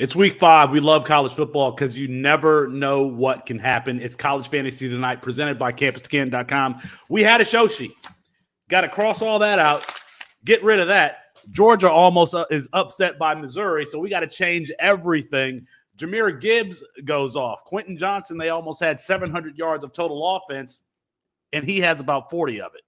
It's week 5. We love college football because you never know what can happen. It's College Fantasy Tonight presented by CampusToCanton.com. We had a show sheet. Got to cross all that out. Get rid of that. Georgia almost is upset by Missouri, so we got to change everything. Jahmyr Gibbs goes off. Quentin Johnson, they almost had 700 yards of total offense, and he has about 40 of it.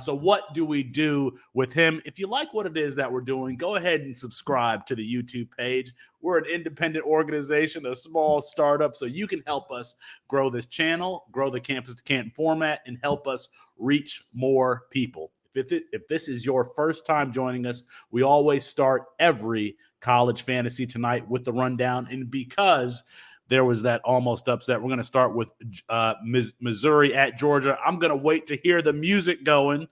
So what do we do with him? If you like what it is that we're doing, go ahead and subscribe to the YouTube page. We're an independent organization, a small startup, so you can help us grow this channel, grow the Campus to Canton format, and help us reach more people. If this is your first time joining us, we always start every College Fantasy Tonight with the rundown. And because there was that almost upset, we're going to start with Missouri at Georgia. I'm going to wait to hear the music going.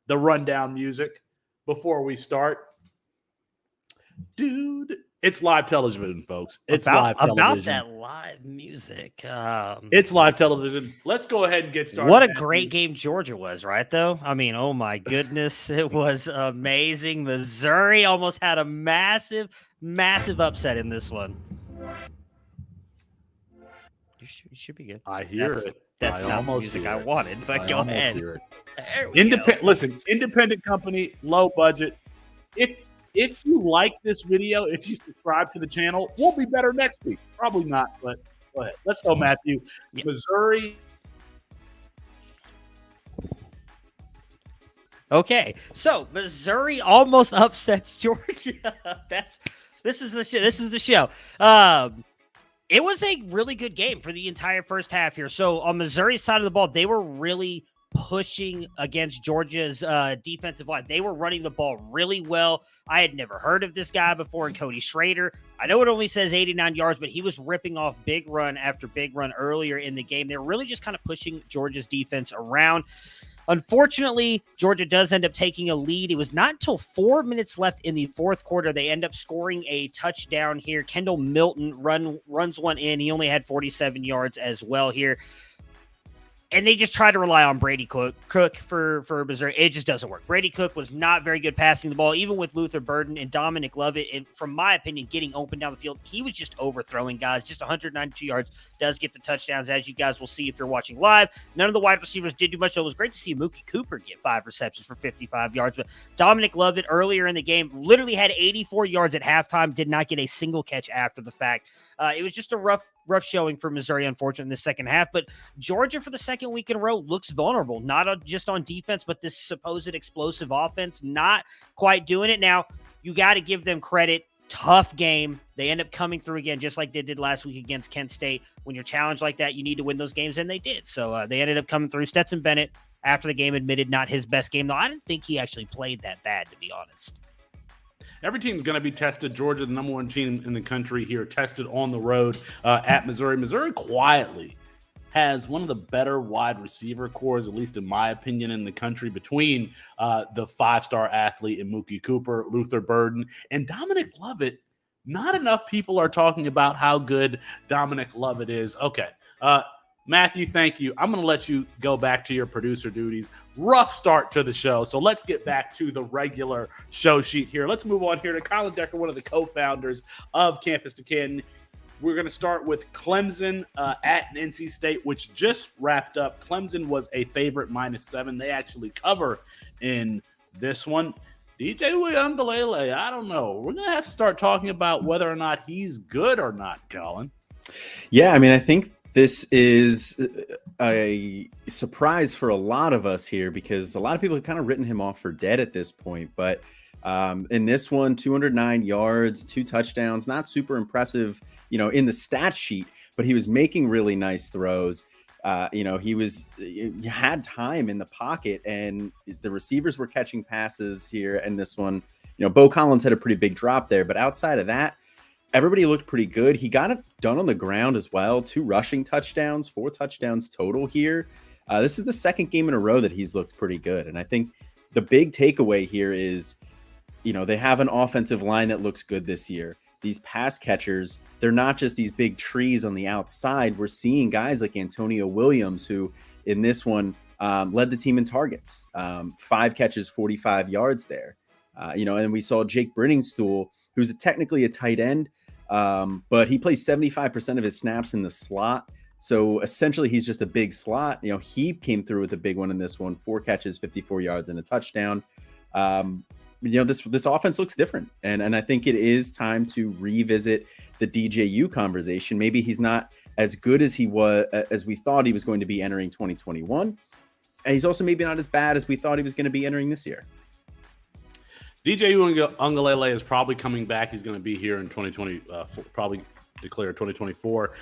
The rundown music, before we start. Dude, it's live television, folks. It's live television. About that live music. It's live television. Let's go ahead and get started. What a great game Georgia was, right, though? I mean, oh, my goodness. It was amazing. Missouri almost had a massive upset in this one. You should be good. I hear it. That's not the music I wanted, but go ahead. Listen, independent company, low budget. If you like this video, if you subscribe to the channel, we'll be better next week. Probably not, but go ahead. Let's go, Matthew. Yeah. Missouri. Okay, so Missouri almost upsets Georgia. This is the show. It was a really good game for the entire first half here. So on Missouri's side of the ball, they were really pushing against Georgia's defensive line. They were running the ball really well. I had never heard of this guy before, Cody Schrader. I know it only says 89 yards, but he was ripping off big run after big run earlier in the game. They were really just kind of pushing Georgia's defense around. Unfortunately, Georgia does end up taking a lead. It was not until 4 minutes left in the fourth quarter they end up scoring a touchdown here. Kendall Milton runs one in. He only had 47 yards as well here. And they just try to rely on Brady Cook for Missouri. It just doesn't work. Brady Cook was not very good passing the ball, even with Luther Burden and Dominic Lovett. And from my opinion, getting open down the field, he was just overthrowing guys. Just 192 yards, does get the touchdowns, as you guys will see if you're watching live. None of the wide receivers did do much, so it was great to see Mookie Cooper get 5 receptions for 55 yards. But Dominic Lovett earlier in the game literally had 84 yards at halftime, did not get a single catch after the fact. It was just a rough showing for Missouri, unfortunately, in the second half. But Georgia, for the second week in a row, looks vulnerable, not just on defense, but this supposed explosive offense, not quite doing it. Now, you got to give them credit. Tough game. They end up coming through again, just like they did last week against Kent State. When you're challenged like that, you need to win those games, and they did. So they ended up coming through. Stetson Bennett, after the game, admitted not his best game, though I didn't think he actually played that bad, to be honest. Every team's going to be tested. Georgia, the number one team in the country here, tested on the road at Missouri. Missouri quietly has one of the better wide receiver cores, at least in my opinion, in the country, between the five-star athlete in Mookie Cooper, Luther Burden, and Dominic Lovett. Not enough people are talking about how good Dominic Lovett is. Okay. Matthew, thank you. I'm going to let you go back to your producer duties. Rough start to the show, so let's get back to the regular show sheet here. Let's move on here to Colin Decker, one of the co-founders of Campus to Canton. We're going to start with Clemson at NC State, which just wrapped up. Clemson was a favorite, -7. They actually cover in this one. DJ Uiagalelei, I don't know. We're going to have to start talking about whether or not he's good or not, Colin. Yeah, I mean, I think this is a surprise for a lot of us here because a lot of people have kind of written him off for dead at this point. But in this one, 209 yards, 2 touchdowns, not super impressive, in the stat sheet, but he was making really nice throws. He had time in the pocket and the receivers were catching passes here. And this one, Bo Collins had a pretty big drop there, but outside of that, everybody looked pretty good. He got it done on the ground as well. 2 rushing touchdowns, 4 touchdowns total here. This is the second game in a row that he's looked pretty good. And I think the big takeaway here is, they have an offensive line that looks good this year. These pass catchers, they're not just these big trees on the outside. We're seeing guys like Antonio Williams, who in this one led the team in targets. 5 catches, 45 yards there. And we saw Jake Brenningstool, who's technically a tight end, but he plays 75% of his snaps in the slot. So essentially, he's just a big slot. He came through with a big one in this one: 4 catches, 54 yards, and a touchdown. This offense looks different, and I think it is time to revisit the DJU conversation. Maybe he's not as good as he was as we thought he was going to be entering 2021, and he's also maybe not as bad as we thought he was going to be entering this year. DJU Ungalele is probably coming back. He's going to be here in 2020, probably declare 2024.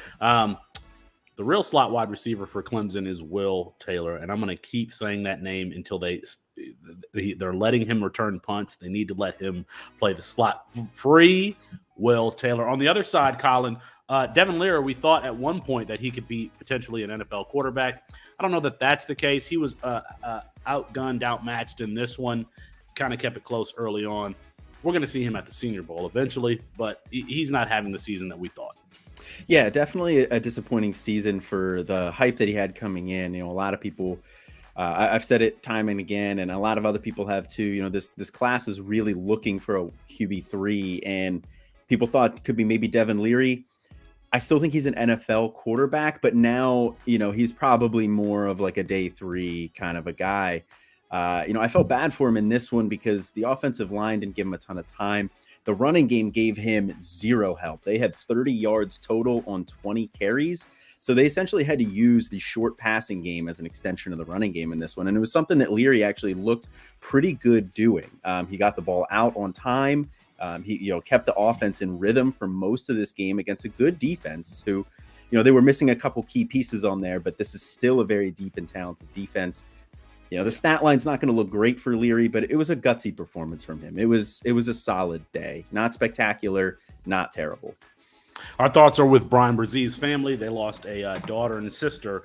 The real slot wide receiver for Clemson is Will Taylor, and I'm going to keep saying that name until they're letting him return punts. They need to let him play the slot. Free Will Taylor. On the other side, Colin, Devin Leary, we thought at one point that he could be potentially an NFL quarterback. I don't know that that's the case. He was outgunned, outmatched in this one. Kind of kept it close early on. We're going to see him at the Senior Bowl eventually, but he's not having the season that we thought. Yeah, definitely a disappointing season for the hype that he had coming in. A lot of people, I've said it time and again, and a lot of other people have too. This class is really looking for a QB3, and people thought it could be maybe Devin Leary. I still think he's an NFL quarterback, but now, he's probably more of like a day 3 kind of a guy. I felt bad for him in this one because the offensive line didn't give him a ton of time. The running game gave him 0 help. They had 30 yards total on 20 carries. So they essentially had to use the short passing game as an extension of the running game in this one. And it was something that Leary actually looked pretty good doing. He got the ball out on time. He kept the offense in rhythm for most of this game against a good defense who, they were missing a couple key pieces on there, but this is still a very deep and talented defense. The stat line's not going to look great for Leary, but it was a gutsy performance from him. It was a solid day. Not spectacular, not terrible. Our thoughts are with Brian Brzez's family. They lost a daughter and sister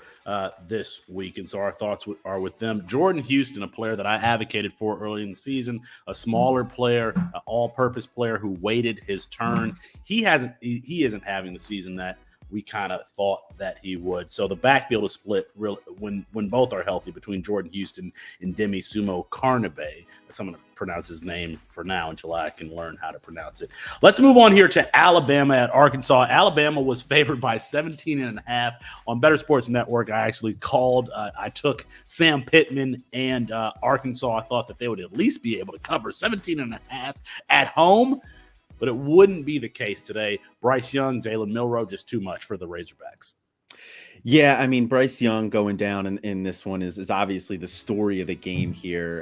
this week, and so our thoughts are with them. Jordan Houston, a player that I advocated for early in the season, a smaller player, an all-purpose player who waited his turn. He isn't having the season that we kind of thought that he would. So the backfield is split really when both are healthy between Jordan Houston and Demi Sumo Carnabe. That's I'm going to pronounce his name for now until I can learn how to pronounce it. Let's move on here to Alabama at Arkansas. Alabama was favored by 17.5 on Better Sports Network. I actually called. I took Sam Pittman and Arkansas. I thought that they would at least be able to cover 17.5 at home. But it wouldn't be the case today. Bryce Young, Jalen Milroe, just too much for the Razorbacks. Yeah, I mean, Bryce Young going down in this one is obviously the story of the game here.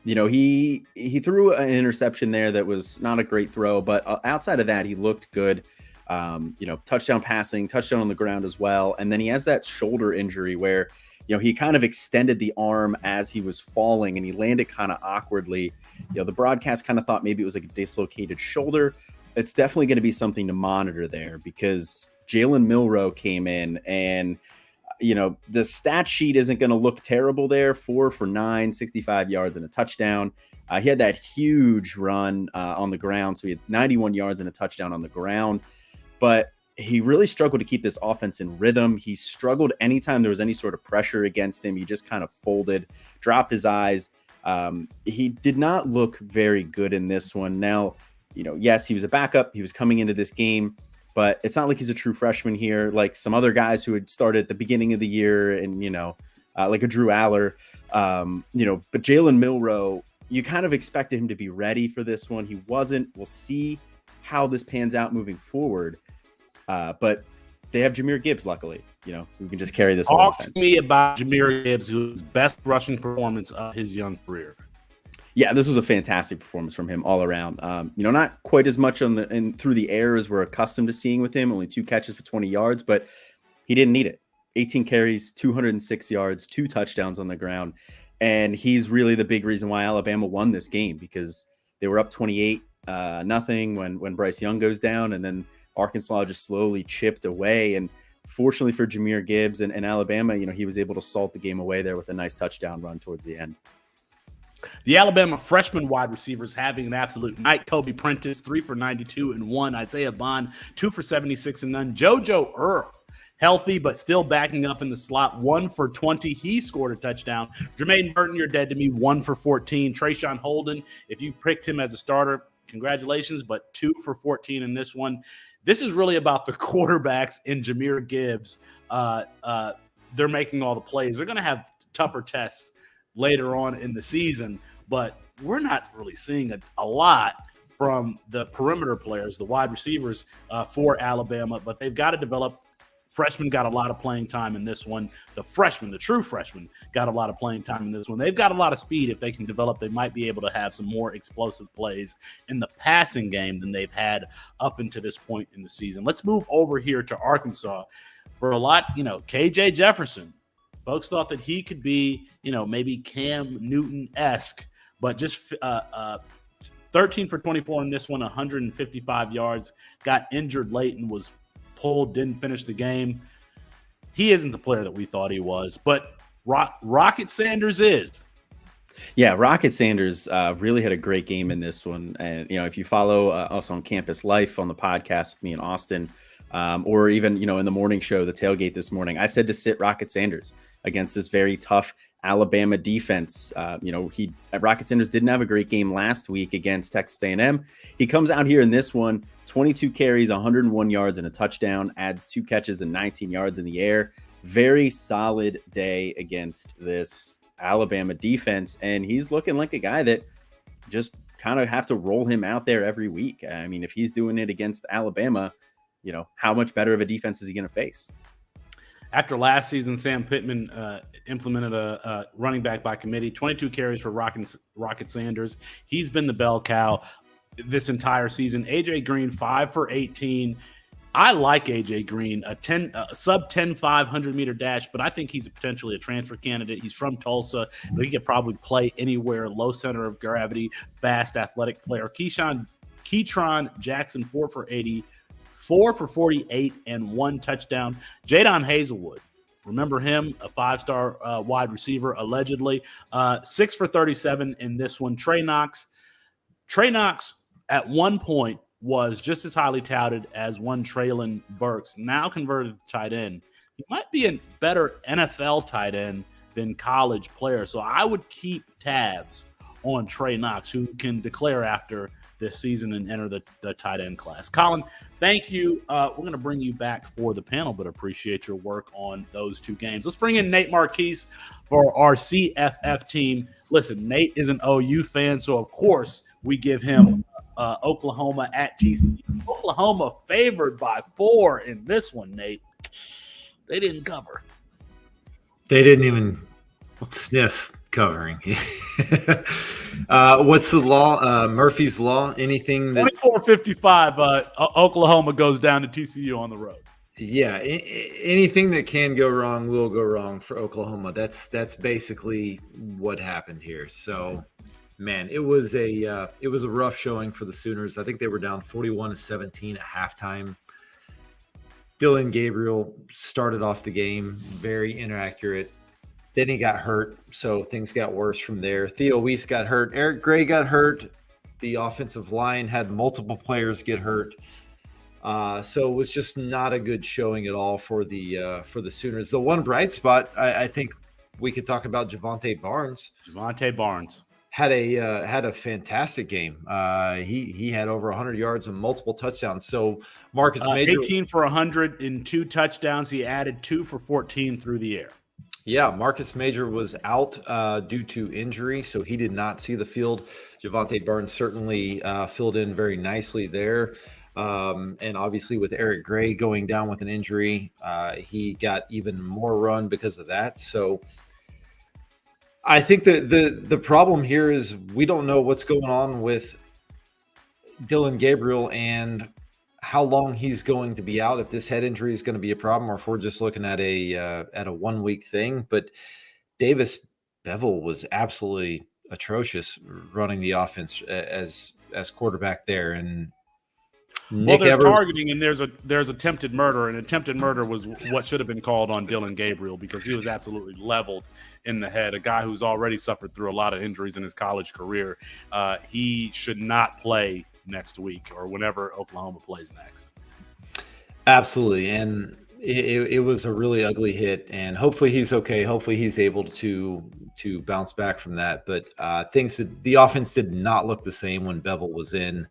He threw an interception there that was not a great throw, but outside of that, he looked good. Touchdown passing, touchdown on the ground as well. And then he has that shoulder injury where, he kind of extended the arm as he was falling and he landed kind of awkwardly. The broadcast kind of thought maybe it was like a dislocated shoulder. It's definitely going to be something to monitor there because Jalen Milroe came in and, the stat sheet isn't going to look terrible there. 4 for 9, 65 yards and a touchdown. He had that huge run on the ground. So he had 91 yards and a touchdown on the ground. But he really struggled to keep this offense in rhythm. He struggled anytime there was any sort of pressure against him. He just kind of folded, dropped his eyes. He did not look very good in this one. Now, yes, he was a backup. He was coming into this game, but it's not like he's a true freshman here, like some other guys who had started at the beginning of the year and, like a Drew Aller, but Jalen Milroe, you kind of expected him to be ready for this one. He wasn't. We'll see how this pans out moving forward. But they have Jahmyr Gibbs, luckily, who can just carry this whole offense. Talk to me about Jahmyr Gibbs, whose best rushing performance of his young career. Yeah, this was a fantastic performance from him all around. Not quite as much through the air as we're accustomed to seeing with him, only 2 catches for 20 yards, but he didn't need it. 18 carries, 206 yards, 2 touchdowns on the ground. And he's really the big reason why Alabama won this game because they were up 28-0 when Bryce Young goes down, and then Arkansas just slowly chipped away. And fortunately for Jahmyr Gibbs and Alabama, he was able to salt the game away there with a nice touchdown run towards the end. The Alabama freshman wide receivers having an absolute night. Kobe Prentice, 3 for 92 and 1. Isaiah Bond, 2 for 76 and none. JoJo Earl, healthy but still backing up in the slot, 1 for 20. He scored a touchdown. Jermaine Burton, you're dead to me, 1 for 14. Trayshawn Holden, if you picked him as a starter, congratulations, but 2 for 14 in this one. This is really about the quarterbacks in Jahmyr Gibbs. They're making all the plays. They're going to have tougher tests later on in the season, but we're not really seeing a lot from the perimeter players, the wide receivers for Alabama, but they've got to develop. Freshmen got a lot of playing time in this one. The true freshman, got a lot of playing time in this one. They've got a lot of speed. If they can develop, they might be able to have some more explosive plays in the passing game than they've had up until this point in the season. Let's move over here to Arkansas. For a lot, KJ Jefferson, folks thought that he could be, maybe Cam Newton-esque, but just 13 for 24 in this one, 155 yards, got injured late and was pulled, didn't finish the game. He isn't the player that we thought he was, but Rocket Sanders is. Yeah, Rocket Sanders really had a great game in this one. And, if you follow us on Campus Life on the podcast with me and Austin, or even, in the morning show, the tailgate this morning, I said to sit Rocket Sanders against this very tough Alabama defense. Rocket Sanders didn't have a great game last week against Texas A&M. He comes out here in this one, 22 carries, 101 yards and a touchdown, adds 2 catches and 19 yards in the air. Very solid day against this Alabama defense. And he's looking like a guy that just kind of have to roll him out there every week. I mean, if he's doing it against Alabama, how much better of a defense is he going to face? After last season, Sam Pittman implemented a running back by committee, 22 carries for Rocket Sanders. He's been the bell cow this entire season. A.J. Green, 5 for 18. I like A.J. Green, a sub 10, 500-meter dash, but I think he's potentially a transfer candidate. He's from Tulsa, but he could probably play anywhere, low center of gravity, fast, athletic player. Keyshawn Jackson, 4 for 80. 4 for 48 and 1 touchdown. Jadon Hazelwood, remember him, a 5-star wide receiver, allegedly. 6 for 37 in this one. Trey Knox at one point was just as highly touted as one Traylon Burks, now converted to tight end. He might be a better NFL tight end than college player. So I would keep tabs on Trey Knox, who can declare after this season and enter the tight end class. Colin, thank you. We're going to bring you back for the panel, but appreciate your work on those 2 games. Let's bring in Nate Marquise for our CFF team. Listen, Nate is an OU fan, so of course we give him Oklahoma at TCU. Oklahoma favored by 4 in this one, Nate. They didn't cover. They didn't even sniff covering. What's the law? Murphy's Law? Anything that 24-55, Oklahoma goes down to TCU on the road. Yeah, anything that can go wrong will go wrong for Oklahoma. That's basically what happened here. So, man, it was a rough showing for the Sooners. I think they were down 41-17 at halftime. Dillon Gabriel started off the game very inaccurate. Then he got hurt, so things got worse from there. Theo Weiss got hurt. Eric Gray got hurt. The offensive line had multiple players get hurt. So it was just not a good showing at all for the Sooners. The one bright spot, I think we could talk about Javonte Barnes. Javonte Barnes had a fantastic game. He had over 100 yards and multiple touchdowns. So Marcus Major, 18 for 100 and 2 touchdowns. He added 2 for 14 through the air. Yeah, Marcus Major was out due to injury, so he did not see the field. Javonte Barnes certainly filled in very nicely there. And obviously with Eric Gray going down with an injury, he got even more run because of that. So I think that the problem here is we don't know what's going on with Dillon Gabriel and how long he's going to be out, if this head injury is going to be a problem, or if we're just looking at a 1 week thing. But Davis Bevell was absolutely atrocious running the offense as quarterback there. And Well, Nick there's Evers, targeting and there's attempted murder, and attempted murder was what should have been called on Dylan Gabriel because he was absolutely leveled in the head. A guy who's already suffered through a lot of injuries in his college career. He should not play next week or whenever Oklahoma plays next. absolutely, and it was a really ugly hit, and hopefully he's okay. Hopefully he's able to bounce back from that. But the offense did not look the same when Bevel was in.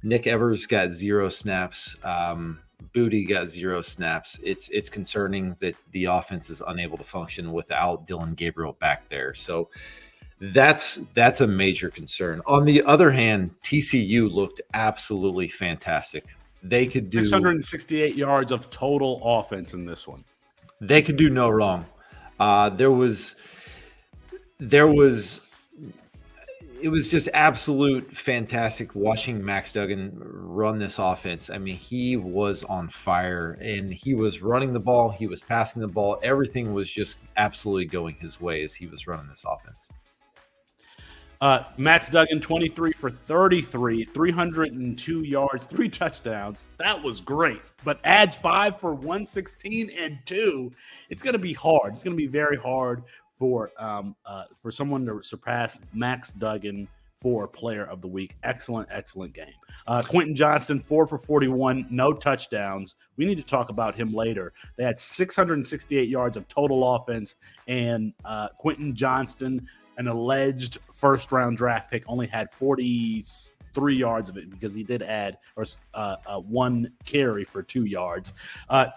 Nick Evers got 0 snaps. Booty got 0 snaps. It's concerning that the offense is unable to function without Dylan Gabriel back there. So that's a major concern. On the other hand, TCU looked absolutely fantastic. They could do 668 yards of total offense in this one. They could do no wrong. There was it was just absolute fantastic watching Max Duggan run this offense. I mean, he was on fire, and he was running the ball. He was passing the ball. Everything was just absolutely going his way as he was running this offense. Max Duggan, 23 for 33, 302 yards, 3 touchdowns. That was great. But adds 5 for 116 and 2. It's going to be hard. It's going to be very hard for someone to surpass Max Duggan for Player of the Week. Excellent game. Quentin Johnston, 4 for 41, no touchdowns. We need to talk about him later. They had 668 yards of total offense, and Quentin Johnston, an alleged first-round draft pick, only had 43 yards of it because he did add one carry for 2 yards.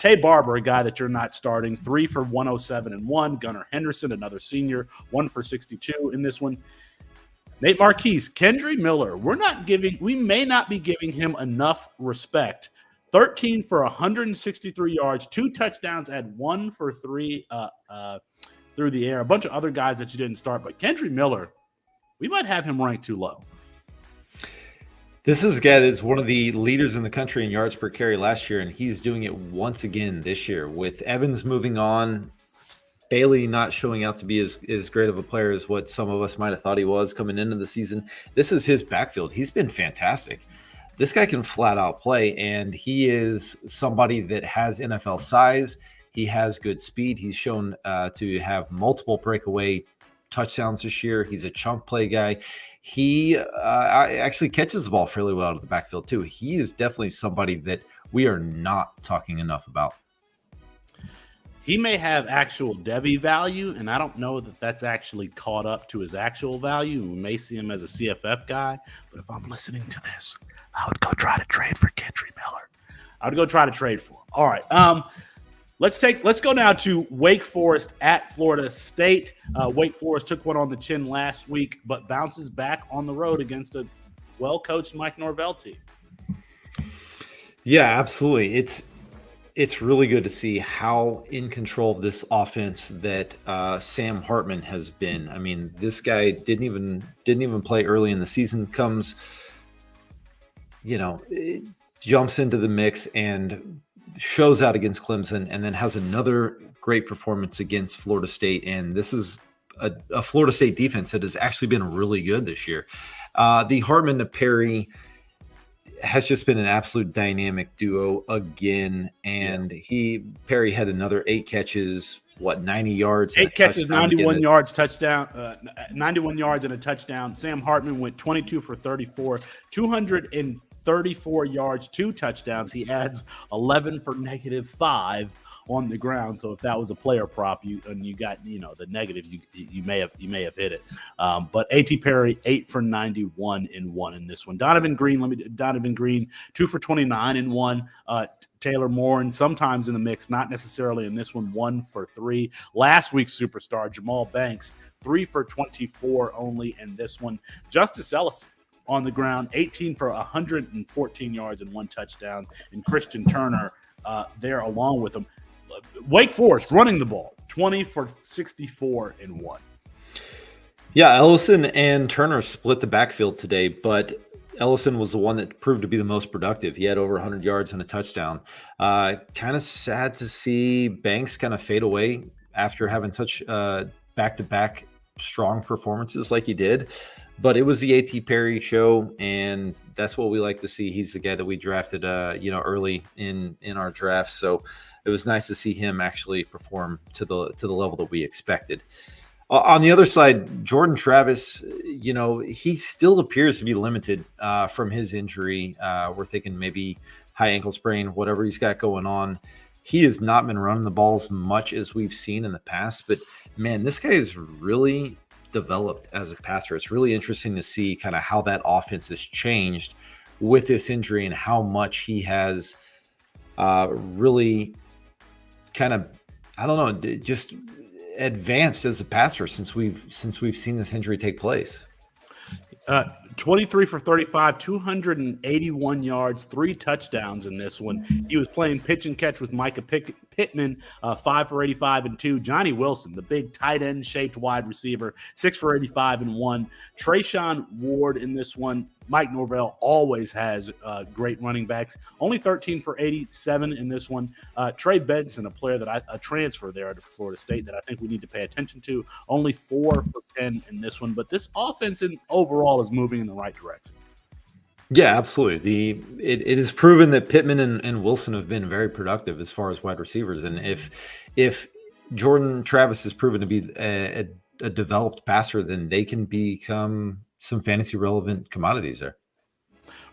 Tay Barber, a guy that you're not starting, 3 for 107 and 1. Gunnar Henderson, another senior, 1 for 62 in this one. Nate Marquise, Kendry Miller, we may not be giving him enough respect. 13 for 163 yards, 2 touchdowns, had 1 for 3 through the air. A bunch of other guys that you didn't start, but Kendry Miller, we might have him ranked too low. This is a guy that's one of the leaders in the country in yards per carry last year, and he's doing it once again this year. With Evans moving on, Bailey not showing out to be as great of a player as what some of us might have thought he was coming into the season. This is his backfield. He's been fantastic. This guy can flat out play, and he is somebody that has NFL size. He has good speed. He's shown to have multiple breakaway touchdowns this year. He's a chunk play guy. He actually catches the ball fairly well out of the backfield too. He is definitely somebody that we are not talking enough about. He may have actual Devi value, and I don't know that that's actually caught up to his actual value. We may see him as a CFF guy, but if I'm listening to this, I would go try to trade for Kendry Miller. I would go try to trade for him. All right. Let's go now to Wake Forest at Florida State. Wake Forest took one on the chin last week, but bounces back on the road against a well-coached Mike Norvell team. Yeah, absolutely. It's really good to see how in control of this offense that Sam Hartman has been. I mean, this guy didn't even play early in the season. Comes, jumps into the mix and shows out against Clemson, and then has another great performance against Florida State. And this is a Florida State defense that has actually been really good this year. The Hartman to Perry has just been an absolute dynamic duo again. And Perry had another 8 catches, 90 yards, 8 catches, 91 yards, touchdown, 91 yards and a touchdown. Sam Hartman went 22 for 34, 234 yards, 2 touchdowns. He adds 11 for -5 on the ground. So if that was a player prop, you got the negative, you may have hit it. But A.T. Perry 8 for 91 in 1 in this one. Donovan Green 2 for 29 in 1. Taylor Moore, and sometimes in the mix, not necessarily in this one, 1 for 3. Last week's superstar Jamal Banks 3 for 24 only in this one. Justice Ellis on the ground, 18 for 114 yards and 1 touchdown, and Christian Turner there along with him. Wake Forest running the ball, 20 for 64 in 1. Yeah, Ellison and Turner split the backfield today, but Ellison was the one that proved to be the most productive. He had over 100 yards and a touchdown. Kind of sad to see Banks kind of fade away after having such back-to-back strong performances like he did. But it was the A.T. Perry show, and that's what we like to see. He's the guy that we drafted, early in our draft. So it was nice to see him actually perform to the level that we expected. On the other side, Jordan Travis, he still appears to be limited from his injury. We're thinking maybe high ankle sprain, whatever he's got going on. He has not been running the ball as much as we've seen in the past. But, man, this guy is really developed as a passer. It's really interesting to see kind of how that offense has changed with this injury and how much he has really kind of, I don't know, just advanced as a passer since we've seen this injury take place. 23 for 35, 281 yards, 3 touchdowns in this one. He was playing pitch and catch with Micah Pittman, 5 for 85 and 2. Johnny Wilson, the big tight end shaped wide receiver, 6 for 85 and 1. Trayshawn Ward in this one. Mike Norvell always has great running backs. Only 13 for 87 in this one. Trey Benson, a transfer there to Florida State that I think we need to pay attention to. Only 4 for 10 in this one. But this offense overall is moving in the right direction. Yeah, absolutely. It is proven that Pittman and Wilson have been very productive as far as wide receivers. And if Jordan Travis is proven to be a developed passer, then they can become some fantasy relevant commodities there.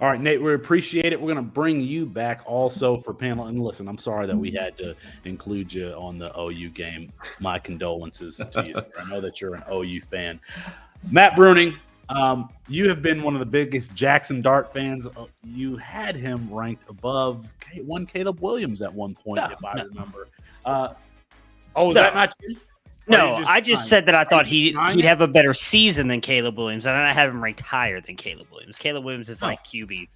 All right, Nate, we appreciate it. We're going to bring you back also for panel. And listen, I'm sorry that we had to include you on the OU game. My condolences to you. I know that you're an OU fan. Matt Bruning, you have been one of the biggest Jackson Dart fans. You had him ranked above one Caleb Williams at one point, if I remember. Was that not you? No, I just said that I thought he'd have a better season than Caleb Williams, and I have him ranked higher than Caleb Williams. Caleb Williams is like QB.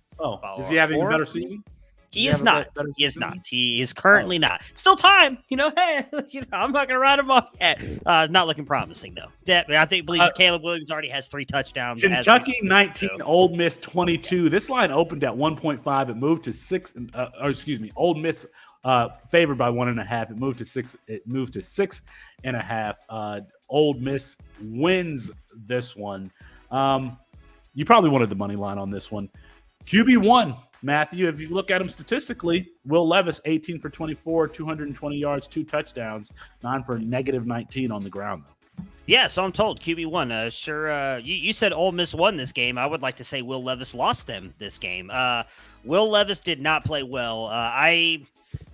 Is he having a better season? He is not. He is not. He is currently not. Still time. Hey, I'm not going to write him off yet. Not looking promising, though. I believe Caleb Williams already has 3 touchdowns. Kentucky 19, Ole Miss 22. This line opened at 1.5. It moved to 6. Ole Miss favored by 1.5. It moved to 6. It moved to 6.5. Ole Miss wins this one. You probably wanted the money line on this one. QB1, Matthew, if you look at him statistically, Will Levis, 18 for 24, 220 yards, 2 touchdowns, 9 for -19 on the ground, though. Yeah, so I'm told QB1. Sure, you said Ole Miss won this game. I would like to say Will Levis lost them this game. Will Levis did not play well. I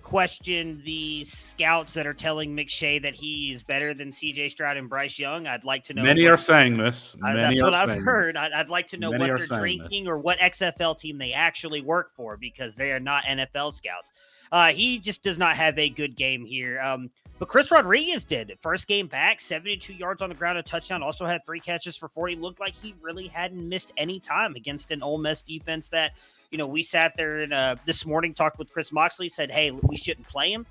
question the scouts that are telling McShay that he is better than CJ Stroud and Bryce Young. I'd like to know. Many are saying this. That's what I've heard. I'd like to know what they're drinking or what XFL team they actually work for, because they are not NFL scouts. He just does not have a good game here. But Chris Rodriguez did. First game back, 72 yards on the ground, a touchdown. Also had 3 catches for 40. Looked like he really hadn't missed any time against an Ole Miss defense that, we sat there and this morning, talked with Chris Moxley, said, hey, we shouldn't play him.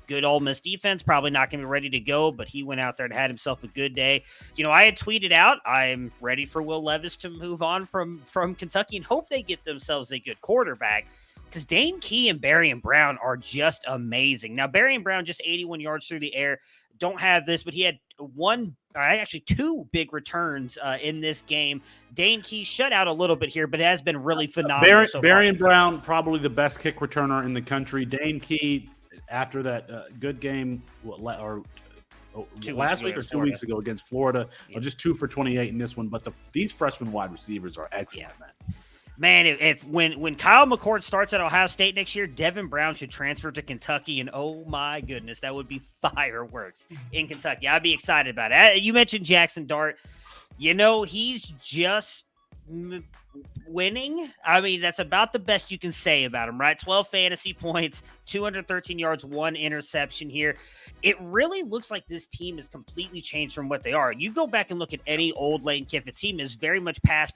Good Ole Miss defense, probably not going to be ready to go, but he went out there and had himself a good day. I had tweeted out, I'm ready for Will Levis to move on from Kentucky and hope they get themselves a good quarterback, because Dane Key and Berrien Brown are just amazing. Now, Berrien Brown just 81 yards through the air. Don't have this, but he had 2 big returns in this game. Dane Key shut out a little bit here, but it has been really phenomenal. Berrien Brown, probably the best kick returner in the country. Dane Key, after that good game, last week or 2 weeks ago against Florida, just 2 for 28 in this one. But these freshman wide receivers are excellent, man. Man, when Kyle McCord starts at Ohio State next year, Devin Brown should transfer to Kentucky, and oh my goodness, that would be fireworks in Kentucky. I'd be excited about it. You mentioned Jackson Dart. He's just winning. I mean, that's about the best you can say about him, right? 12 fantasy points, 213 yards, 1 interception here. It really looks like this team has completely changed from what they are. You go back and look at any old Lane Kiffin team, is very much pass.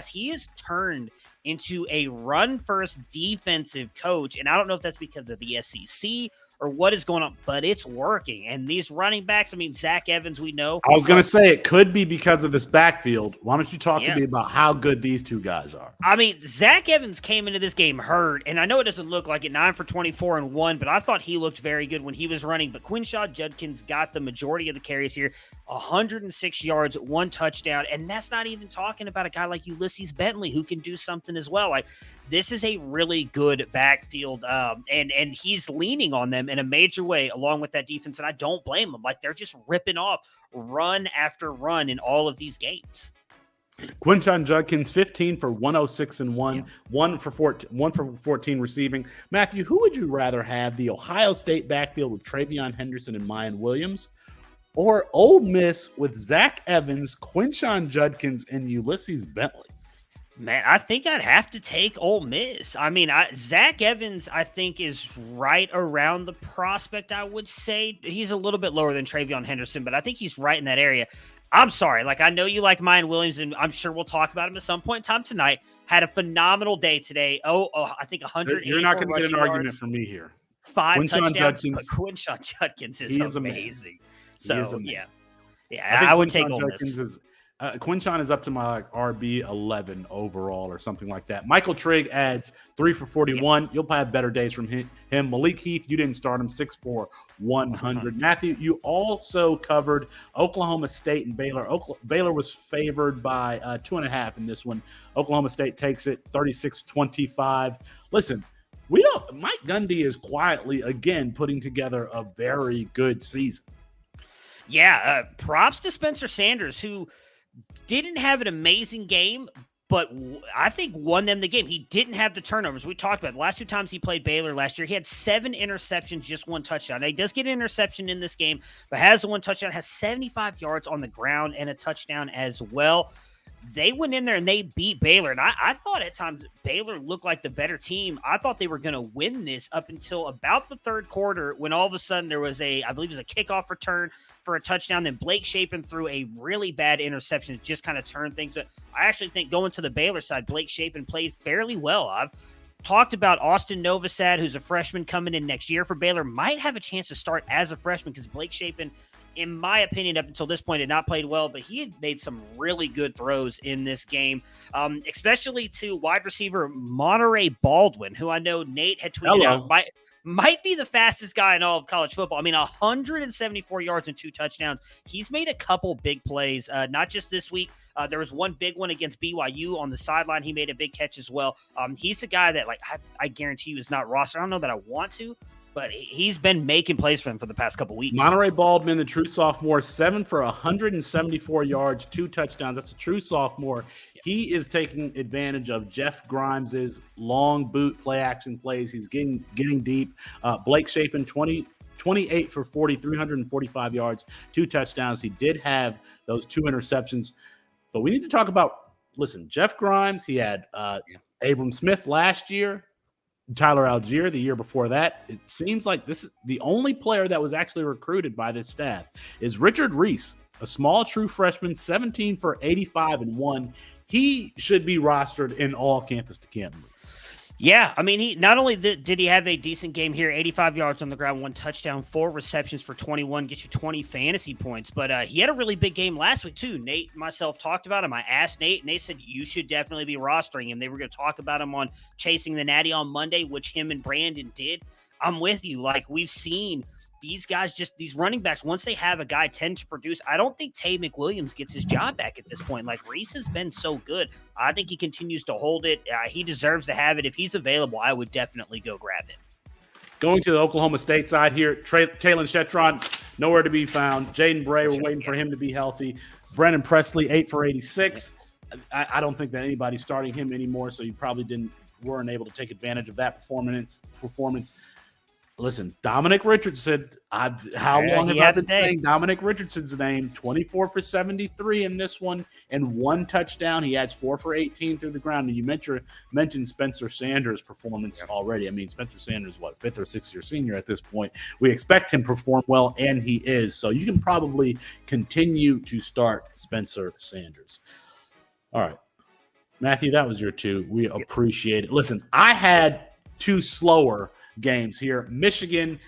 He has turned into a run-first defensive coach. And I don't know if that's because of the SEC or what is going on, but it's working. And these running backs, I mean, Zach Evans, we know. I was going to say it could be because of this backfield. Why don't you talk to me about how good these two guys are? I mean, Zach Evans came into this game hurt, and I know it doesn't look like it, 9 for 24 and 1, but I thought he looked very good when he was running. But Quinshon Judkins got the majority of the carries here, 106 yards, 1 touchdown, and that's not even talking about a guy like Ulysses Bentley who can do something as well. Like, this is a really good backfield, and he's leaning on them in a major way along with that defense, and I don't blame them. Like, they're just ripping off run after run in all of these games. Quinshon Judkins, 15 for 106 and 1, 1 for 14 receiving. Matthew, who would you rather have, the Ohio State backfield with Travion Henderson and Mayan Williams, or Ole Miss with Zach Evans, Quinshon Judkins, and Ulysses Bentley? Man, I think I'd have to take Ole Miss. I mean, Zach Evans, I think, is right around the prospect, I would say. He's a little bit lower than Travion Henderson, but I think he's right in that area. I'm sorry. Like, I know you like Mayan Williams, and I'm sure we'll talk about him at some point in time tonight. Had a phenomenal day today. I think 100. You're not going to get an argument from me here. 5 Quinshon touchdowns, Judkins, but Quinshon Judkins is amazing. So, yeah. I would Quinshon take Ole Judkins Miss. Quinshon is up to my RB 11 overall or something like that. Michael Trigg adds 3 for 41. You'll probably have better days from him. Malik Heath, you didn't start him, 6 for 100. Matthew, you also covered Oklahoma State and Baylor. Baylor was favored by 2.5 in this one. Oklahoma State takes it 36-25. Listen, Mike Gundy is quietly again putting together a very good season. Yeah, props to Spencer Sanders, who didn't have an amazing game, but I think won them the game. He didn't have the turnovers. We talked about it. The last 2 times he played Baylor last year, he had 7 interceptions, just 1 touchdown. Now, he does get an interception in this game, but has the 1 touchdown, has 75 yards on the ground and a touchdown as well. They went in there and they beat Baylor. And I thought at times Baylor looked like the better team. I thought they were going to win this up until about the 3rd quarter, when all of a sudden there was I believe it was a kickoff return for a touchdown. Then Blake Shapen threw a really bad interception that just kind of turned things. But I actually think going to the Baylor side, Blake Shapen played fairly well. I've talked about Austin Novosad, who's a freshman coming in next year for Baylor, might have a chance to start as a freshman because Blake Shapen, in my opinion, up until this point, had not played well, but he had made some really good throws in this game, especially to wide receiver Monterey Baldwin, who I know Nate had tweeted out might be the fastest guy in all of college football. I mean, 174 yards and 2 touchdowns. He's made a couple big plays, not just this week. There was one big one against BYU on the sideline. He made a big catch as well. He's a guy that, like, I guarantee you is not rostered. I don't know that I want to, but he's been making plays for them for the past couple weeks. Monterey Baldwin, the true sophomore, 7 for 174 yards, 2 touchdowns. That's a true sophomore. He is taking advantage of Jeff Grimes's long boot play action plays. He's getting deep. Blake Shapen, 28 for 40, 345 yards, 2 touchdowns. He did have those 2 interceptions. But we need to talk about, listen, Jeff Grimes, he had Abram Smith last year, Tyler Algier the year before that. It seems like this is the only player that was actually recruited by this staff is Richard Reese, a small true freshman, 17 for 85 and 1. He should be rostered in all campus to campus leagues. Yeah, I mean, he not only did he have a decent game here, 85 yards on the ground, 1 touchdown, 4 receptions for 21, get you 20 fantasy points, but he had a really big game last week too. Nate and myself talked about him. I asked Nate, and they said you should definitely be rostering him. They were going to talk about him on Chasing the Natty on Monday, which him and Brandon did. I'm with you. Like, we've seen these guys, just these running backs, once they have a guy tend to produce. I don't think Tay McWilliams gets his job back at this point. Like, Reese has been so good. I think he continues to hold it. He deserves to have it. If he's available, I would definitely go grab him. Going to the Oklahoma State side here, Talon Shetron, nowhere to be found. Jaden Bray, we're waiting for him to be healthy. Brennan Presley, 8 for 86. I don't think that anybody's starting him anymore, so you probably weren't able to take advantage of that performance. Listen, Dominic Richardson, how long have I been saying Dominic Richardson's name? 24 for 73 in this one and 1 touchdown. He adds 4 for 18 through the ground. And you mentioned Spencer Sanders' performance already. I mean, Spencer Sanders, 5th or 6th year senior at this point. We expect him to perform well, and he is. So you can probably continue to start Spencer Sanders. All right. Matthew, that was your 2. We appreciate it. Listen, I had 2 slower games here. Michigan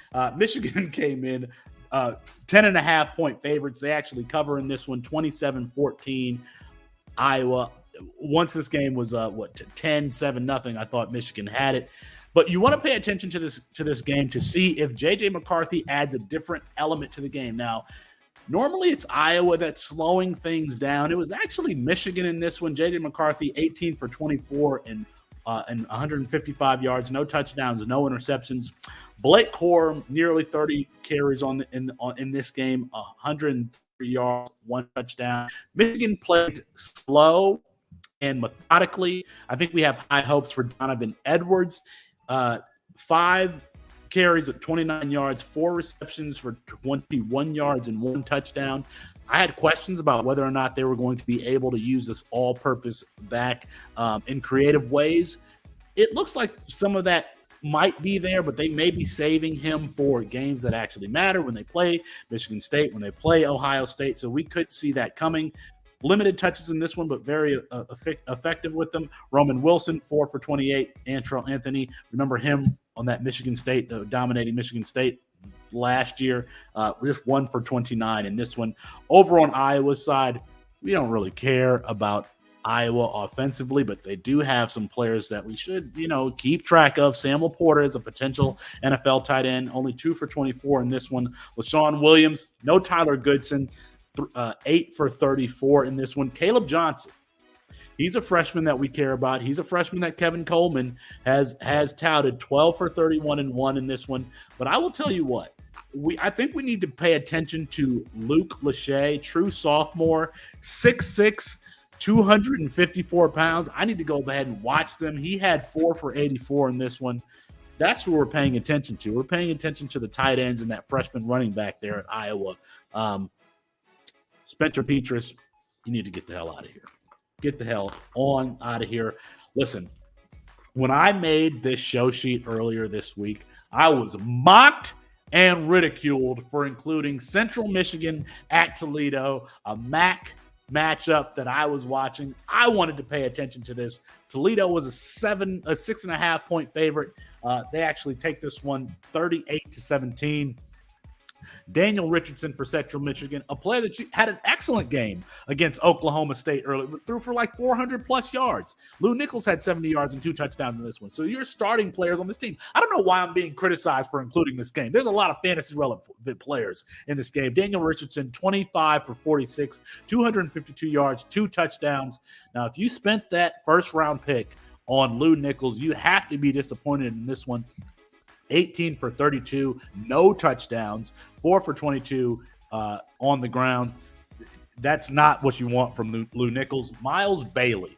came in 10.5-point favorites. They actually cover in this one, 27-14. Iowa. Once this game was 10-7-0, I thought Michigan had it. But you want to pay attention to this game to see if J.J. McCarthy adds a different element to the game. Now, normally it's Iowa that's slowing things down. It was actually Michigan in this one. J.J. McCarthy, 18 for 24 and 155 yards, no touchdowns, no interceptions. Blake Corum, nearly 30 carries in this game, 103 yards, 1 touchdown. Michigan played slow and methodically. I think we have high hopes for Donovan Edwards. 5 carries at 29 yards, 4 receptions for 21 yards and 1 touchdown. I had questions about whether or not they were going to be able to use this all-purpose back in creative ways. It looks like some of that might be there, but they may be saving him for games that actually matter when they play Michigan State, when they play Ohio State. So we could see that coming. Limited touches in this one, but very effective with them. Roman Wilson, 4 for 28. Antrell Anthony, remember him on that Michigan State, dominating Michigan State last year, just 1 for 29 in this one. Over on Iowa's side, we don't really care about Iowa offensively, but they do have some players that we should, keep track of. Samuel Porter is a potential NFL tight end, only 2 for 24 in this one. LaShawn Williams, no Tyler Goodson, 8 for 34 in this one. Caleb Johnson, he's a freshman that we care about. He's a freshman that Kevin Coleman has touted, 12 for 31 and 1 in this one. But I will tell you what, I think we need to pay attention to Luke Lachey, true sophomore, 6'6", 254 pounds. I need to go ahead and watch them. He had 4 for 84 in this one. That's what we're paying attention to. We're paying attention to the tight ends and that freshman running back there at Iowa. Spencer Petras, you need to get the hell out of here. Get the hell on out of here. Listen, when I made this show sheet earlier this week, I was mocked and ridiculed for including Central Michigan at Toledo, a MAC matchup that I was watching. I wanted to pay attention to this. Toledo was a 6.5-point favorite. They actually take this one 38-17. Daniel Richardson for Central Michigan, a player that had an excellent game against Oklahoma State early, threw for like 400-plus yards. Lou Nichols had 70 yards and 2 touchdowns in this one. So you're starting players on this team. I don't know why I'm being criticized for including this game. There's a lot of fantasy-relevant players in this game. Daniel Richardson, 25 for 46, 252 yards, 2 touchdowns. Now, if you spent that first-round pick on Lou Nichols, you have to be disappointed in this one. 18 for 32, no touchdowns, 4 for 22 on the ground. That's not what you want from Lou Nichols. Miles Bailey,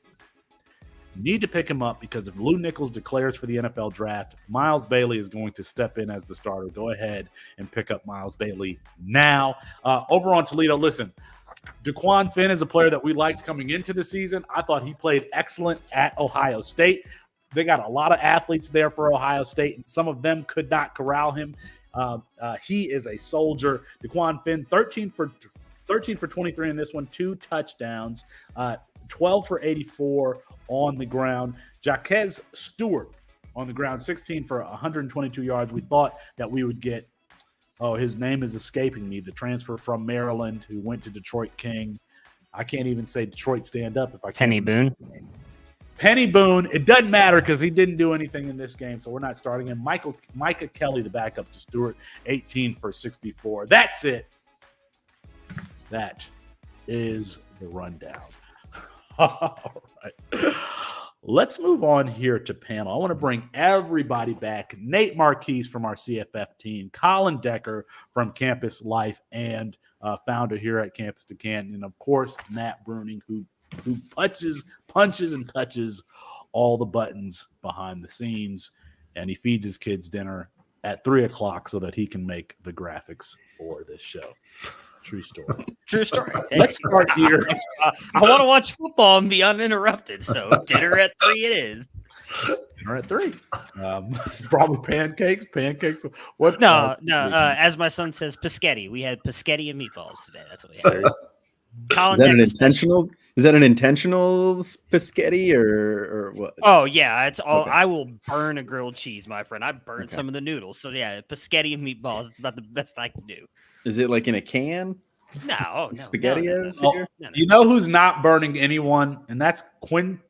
you need to pick him up because if Lou Nichols declares for the NFL draft, Miles Bailey is going to step in as the starter. Go ahead and pick up Miles Bailey now. Over on Toledo, listen, DeQuan Finn is a player that we liked coming into the season. I thought he played excellent at Ohio State. They got a lot of athletes there for Ohio State, and some of them could not corral him. He is a soldier. DeQuan Finn, 13 for 23 in this one, 2 touchdowns, 12 for 84 on the ground. Jaquez Stewart on the ground, 16 for 122 yards. We thought that we would get, his name is escaping me, the transfer from Maryland who went to Detroit King. I can't even say Detroit stand up if I can't. Penny Boone. Penny Boone, it doesn't matter because he didn't do anything in this game, so we're not starting him. Micah Kelly, the backup to Stewart, 18 for 64. That's it. That is the rundown. All right. Let's move on here to panel. I want to bring everybody back. Nate Marquise from our CFF team, Colin Decker from Campus Life and founder here at Campus to Canton, and of course, Matt Bruning, who punches and touches all the buttons behind the scenes, and he feeds his kids dinner at 3:00 so that he can make the graphics for this show. True story. True story. Hey, Let's start here. I want to watch football and be uninterrupted, so dinner at 3 it is. Dinner at 3. Probably pancakes. What? No. As my son says, Paschetti. We had Paschetti and meatballs today. That's what we had. Is that an intentional? Is that an intentional Pischetti or what? Oh yeah, it's all. Okay. I will burn a grilled cheese, my friend. I burned Okay. some of the noodles. So yeah, Pischetti and meatballs. It's about the best I can do. Is it like in a can? No, oh, no, SpaghettiOs no. here? No, no. You know who's not burning anyone, and that's Quentin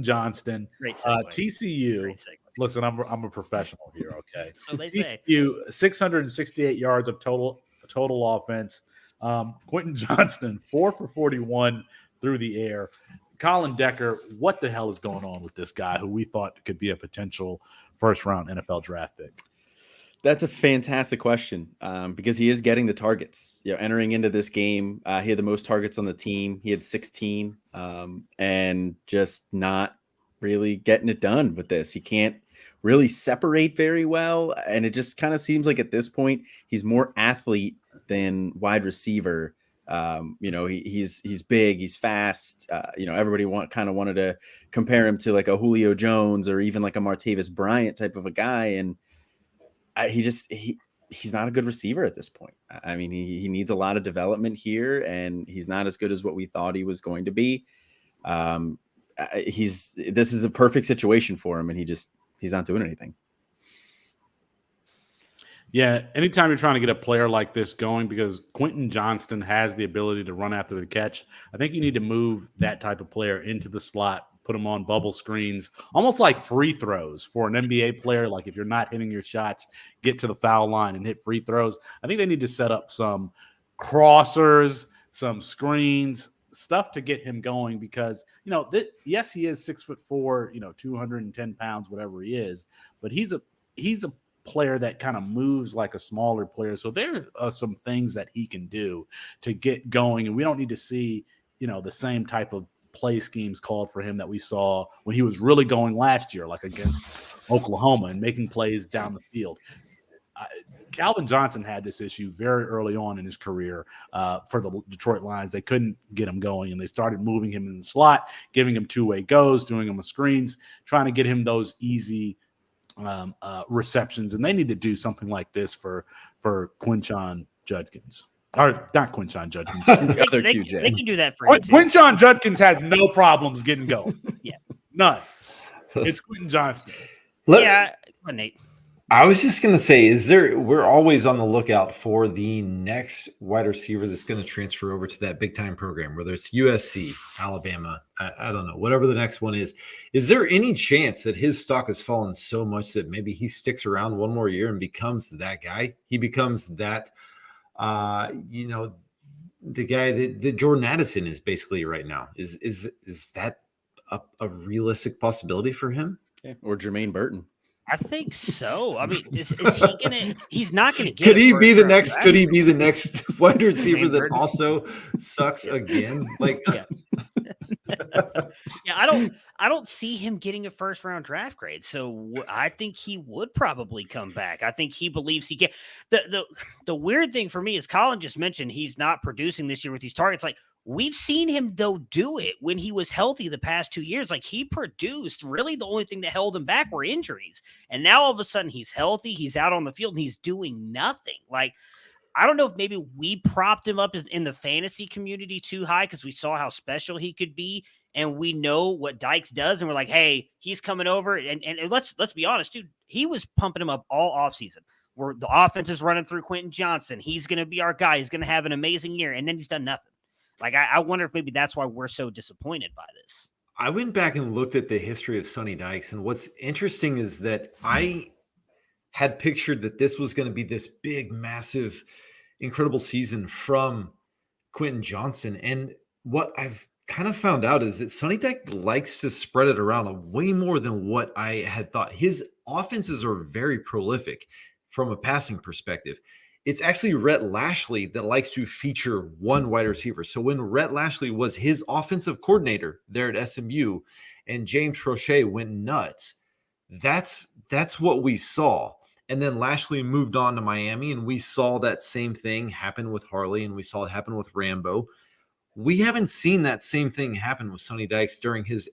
Johnston, Great segue. TCU. Great segue. Listen, I'm a professional here, okay? So they say. TCU 668 yards of total offense. Quentin Johnston 4 for 41 through the air. Colin Decker, what the hell is going on with this guy who we thought could be a potential first round NFL draft pick? That's a fantastic question because he is getting the targets. Entering into this game, he had the most targets on the team. He had 16 and just not really getting it done with this. He can't really separate very well. And it just kind of seems like at this point, he's more athlete than wide receiver. He's big, he's fast. Everybody wanted to compare him to like a Julio Jones or even like a Martavis Bryant type of a guy. And he's not a good receiver at this point. I mean, he needs a lot of development here, and he's not as good as what we thought he was going to be. This is a perfect situation for him, and he's not doing anything. Yeah, anytime you're trying to get a player like this going, because Quentin Johnston has the ability to run after the catch, I think you need to move that type of player into the slot, put them on bubble screens, almost like free throws for an NBA player. Like if you're not hitting your shots, get to the foul line and hit free throws. I think they need to set up some crossers, some screens, stuff to get him going because, yes, he is 6'4", 210 pounds, whatever he is, but he's a player that kind of moves like a smaller player. So there are some things that he can do to get going. And we don't need to see, the same type of play schemes called for him that we saw when he was really going last year, like against Oklahoma and making plays down the field. Calvin Johnson had this issue very early on in his career for the Detroit Lions. They couldn't get him going, and they started moving him in the slot, giving him two-way goes, doing him with screens, trying to get him those easy receptions. And they need to do something like this for Quinshon Judkins. Or not Quinshon Judkins. They can do that for him too. Quinshon Judkins has no problems getting going. Yeah. None. It's Quentin Johnston. Nate. I was just going to say, we're always on the lookout for the next wide receiver that's going to transfer over to that big time program, whether it's USC, Alabama, I don't know, whatever the next one is. Is there any chance that his stock has fallen so much that maybe he sticks around one more year and becomes that guy? He becomes that, the guy that Jordan Addison is basically right now. Is that a realistic possibility for him? Yeah, or Jermaine Burton. I think so. I mean, is he gonna? He's not gonna get. Could he be the next? Could he be the next wide receiver that also sucks again? Like, yeah, I don't see him getting a first round draft grade. So I think he would probably come back. I think he believes he can. The weird thing for me is Colin just mentioned he's not producing this year with these targets. Like, we've seen him, though, do it when he was healthy the past 2 years. Like, he produced. Really, the only thing that held him back were injuries. And now, all of a sudden, he's healthy. He's out on the field, and he's doing nothing. Like, I don't know if maybe we propped him up in the fantasy community too high because we saw how special he could be. And we know what Dykes does. And we're like, hey, he's coming over. And let's be honest, dude. He was pumping him up all offseason. Where the offense is running through Quentin Johnston. He's going to be our guy. He's going to have an amazing year. And then he's done nothing. Like, I wonder if maybe that's why we're so disappointed by this. I went back and looked at the history of Sonny Dykes, and what's interesting is that I had pictured that this was going to be this big, massive, incredible season from Quentin Johnston. And what I've kind of found out is that Sonny Dykes likes to spread it around way more than what I had thought. His offenses are very prolific from a passing perspective. It's actually Rhett Lashley that likes to feature one wide receiver. So when Rhett Lashley was his offensive coordinator there at SMU and James Crochet went nuts, that's what we saw. And then Lashley moved on to Miami, and we saw that same thing happen with Harley, and we saw it happen with Rambo. We haven't seen that same thing happen with Sonny Dykes during his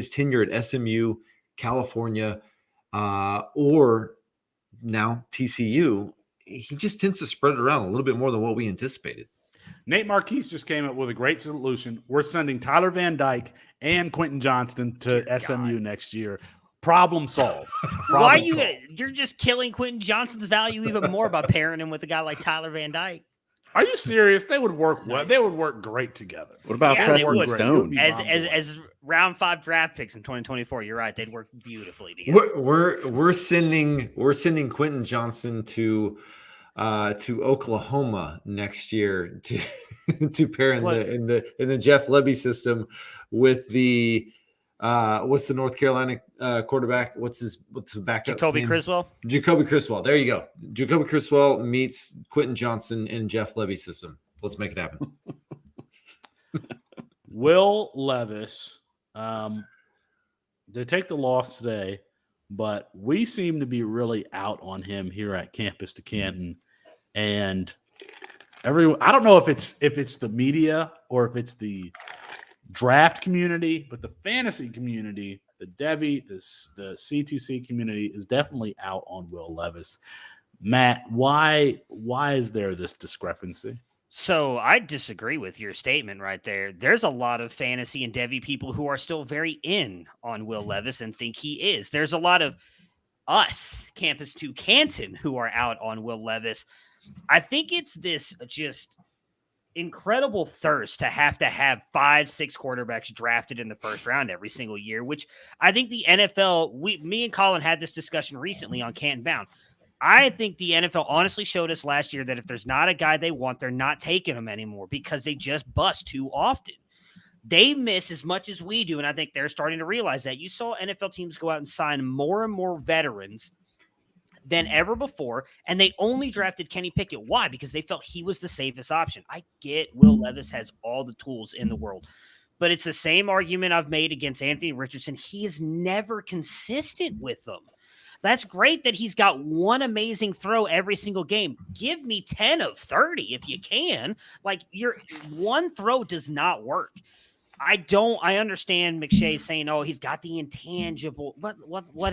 tenure at SMU, California, or now TCU. He just tends to spread it around a little bit more than what we anticipated. Nate Marquise just came up with a great solution. We're sending Tyler Van Dyke and Quentin Johnston to SMU next year. Problem solved. Why you're just killing Quentin Johnston's value even more by pairing him with a guy like Tyler Van Dyke? Are you serious? They would work well. They would work great together. What about Preston Stone? As round 5 draft picks in 2024, you're right. They'd work beautifully together. We're sending Quentin Johnston to Oklahoma next year to pair in the Jeff Lebby system with the what's the North Carolina quarterback? What's the backup? Jacoby Criswell. Jacoby Criswell. There you go. Jacoby Criswell meets Quentin Johnston in Jeff Lebby system. Let's make it happen. Will Levis, they take the loss today, but we seem to be really out on him here at Campus to Canton. And I don't know if it's the media or if it's the draft community, but the fantasy community, the Devi, the C2C community is definitely out on Will Levis. Matt, why is there this discrepancy? So I disagree with your statement right there. There's a lot of fantasy and Devi people who are still very in on Will Levis and think he is. There's a lot of us, Campus to Canton, who are out on Will Levis. I think it's this just incredible thirst to have 5-6 quarterbacks drafted in the first round every single year, which I think the NFL, me and Colin had this discussion recently on Canton Bound. I think the NFL honestly showed us last year that if there's not a guy they want, they're not taking him anymore because they just bust too often. They miss as much as we do, and I think they're starting to realize that. You saw NFL teams go out and sign more and more veterans than ever before, and they only drafted Kenny Pickett. Why? Because they felt he was the safest option. I get Will Levis has all the tools in the world, but it's the same argument I've made against Anthony Richardson. He is never consistent with them. That's great that he's got one amazing throw every single game. Give me 10 of 30 if you can. Like, your one throw does not work. I understand McShay saying, oh, he's got the intangible. What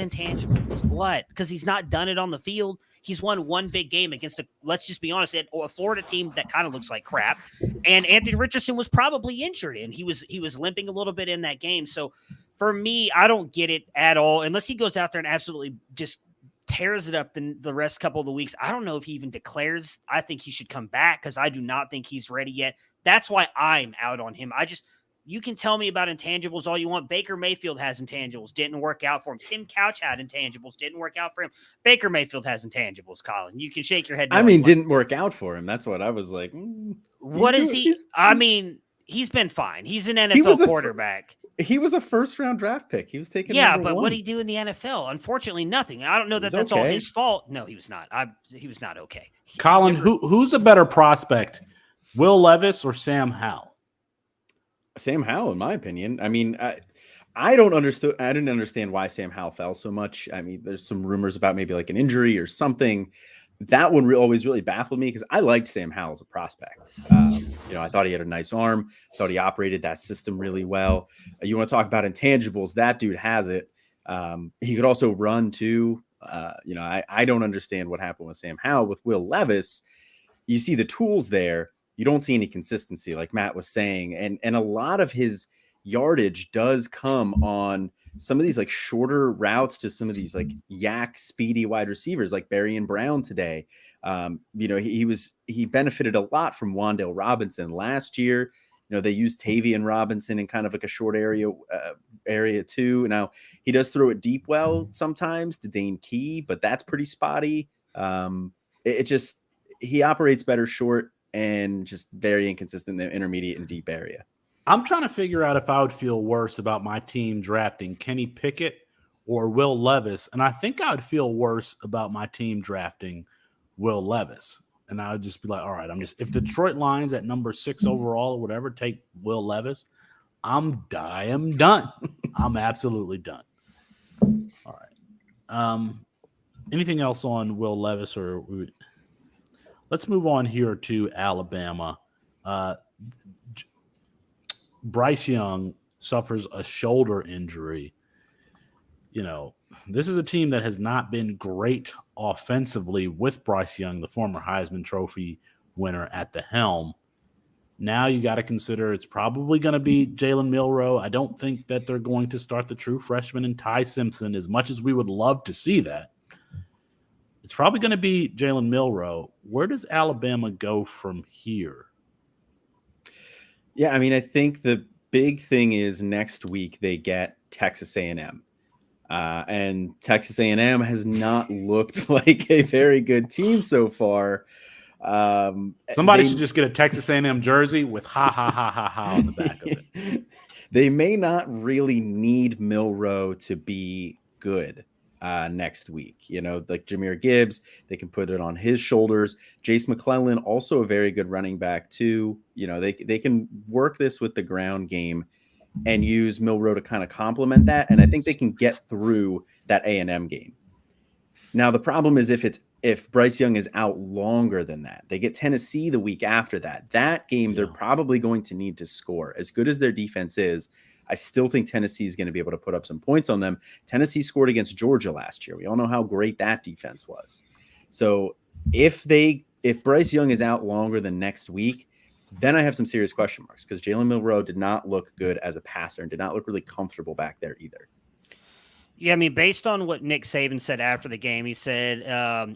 intangibles? What? Because he's not done it on the field. He's won one big game against let's just be honest, a Florida team that kind of looks like crap. And Anthony Richardson was probably injured, and he was limping a little bit in that game. So for me, I don't get it at all. Unless he goes out there and absolutely just tears it up the rest couple of the weeks. I don't know if he even declares. I think he should come back because I do not think he's ready yet. That's why I'm out on him. You can tell me about intangibles all you want. Baker Mayfield has intangibles. Didn't work out for him. Tim Couch had intangibles. Didn't work out for him. Baker Mayfield has intangibles, Colin. You can shake your head. Didn't work out for him. That's what I was like. What is he? He's been fine. He's an NFL quarterback. He was a first-round draft pick. He was taken. Yeah, but what did he do in the NFL? Unfortunately, nothing. I don't know that that's all his fault. No, he was not. He was not okay. Colin, who's a better prospect, Will Levis or Sam Howell? Sam Howell, in my opinion. I mean, I didn't understand why Sam Howell fell so much. I mean, there's some rumors about maybe like an injury or something. That one always really baffled me because I liked Sam Howell as a prospect. I thought he had a nice arm. I thought he operated that system really well. You want to talk about intangibles? That dude has it. He could also run too. I don't understand what happened with Sam Howell. With Will Levis, you see the tools there. You don't see any consistency, like Matt was saying. And a lot of his yardage does come on some of these like shorter routes to some of these like yak speedy wide receivers like Barry and Brown today. He benefited a lot from Wan'Dale Robinson last year. They used Tavian Robinson in kind of like a short area too. Now he does throw it deep well sometimes to Dane Key, but that's pretty spotty. He operates better short and just very inconsistent in the intermediate and deep area. I'm trying to figure out if I would feel worse about my team drafting Kenny Pickett or Will Levis. And I think I would feel worse about my team drafting Will Levis. And I would just be like, all right, if the Detroit Lions at number 6 overall or whatever take Will Levis, I am done. I'm absolutely done. All right. Anything else on Will Levis let's move on here to Alabama. Bryce Young suffers a shoulder injury. This is a team that has not been great offensively with Bryce Young, the former Heisman Trophy winner, at the helm. Now you got to consider it's probably going to be Jalen Milroe. I don't think that they're going to start the true freshman and Ty Simpson, as much as we would love to see that. It's probably going to be Jalen Milroe. Where does Alabama go from here? Yeah, I mean, I think the big thing is next week they get Texas A&M. And Texas A&M has not looked like a very good team so far. Somebody should just get a Texas A&M jersey with ha, ha, ha, ha, ha on the back of it. They may not really need Milroe to be good next week. You know, like Jahmyr Gibbs, they can put it on his shoulders. Jace McClellan, also a very good running back too. You know, they can work this with the ground game and use Milroe to kind of complement that. And I think they can get through that A&M game. Now, the problem is if Bryce Young is out longer than that, they get Tennessee the week after that. That game, they're probably going to need to score. As good as their defense is, I still think Tennessee is going to be able to put up some points on them. Tennessee scored against Georgia last year. We all know how great that defense was. So if Bryce Young is out longer than next week, then I have some serious question marks because Jalen Milroe did not look good as a passer and did not look really comfortable back there either. Yeah, I mean, based on what Nick Saban said after the game, he said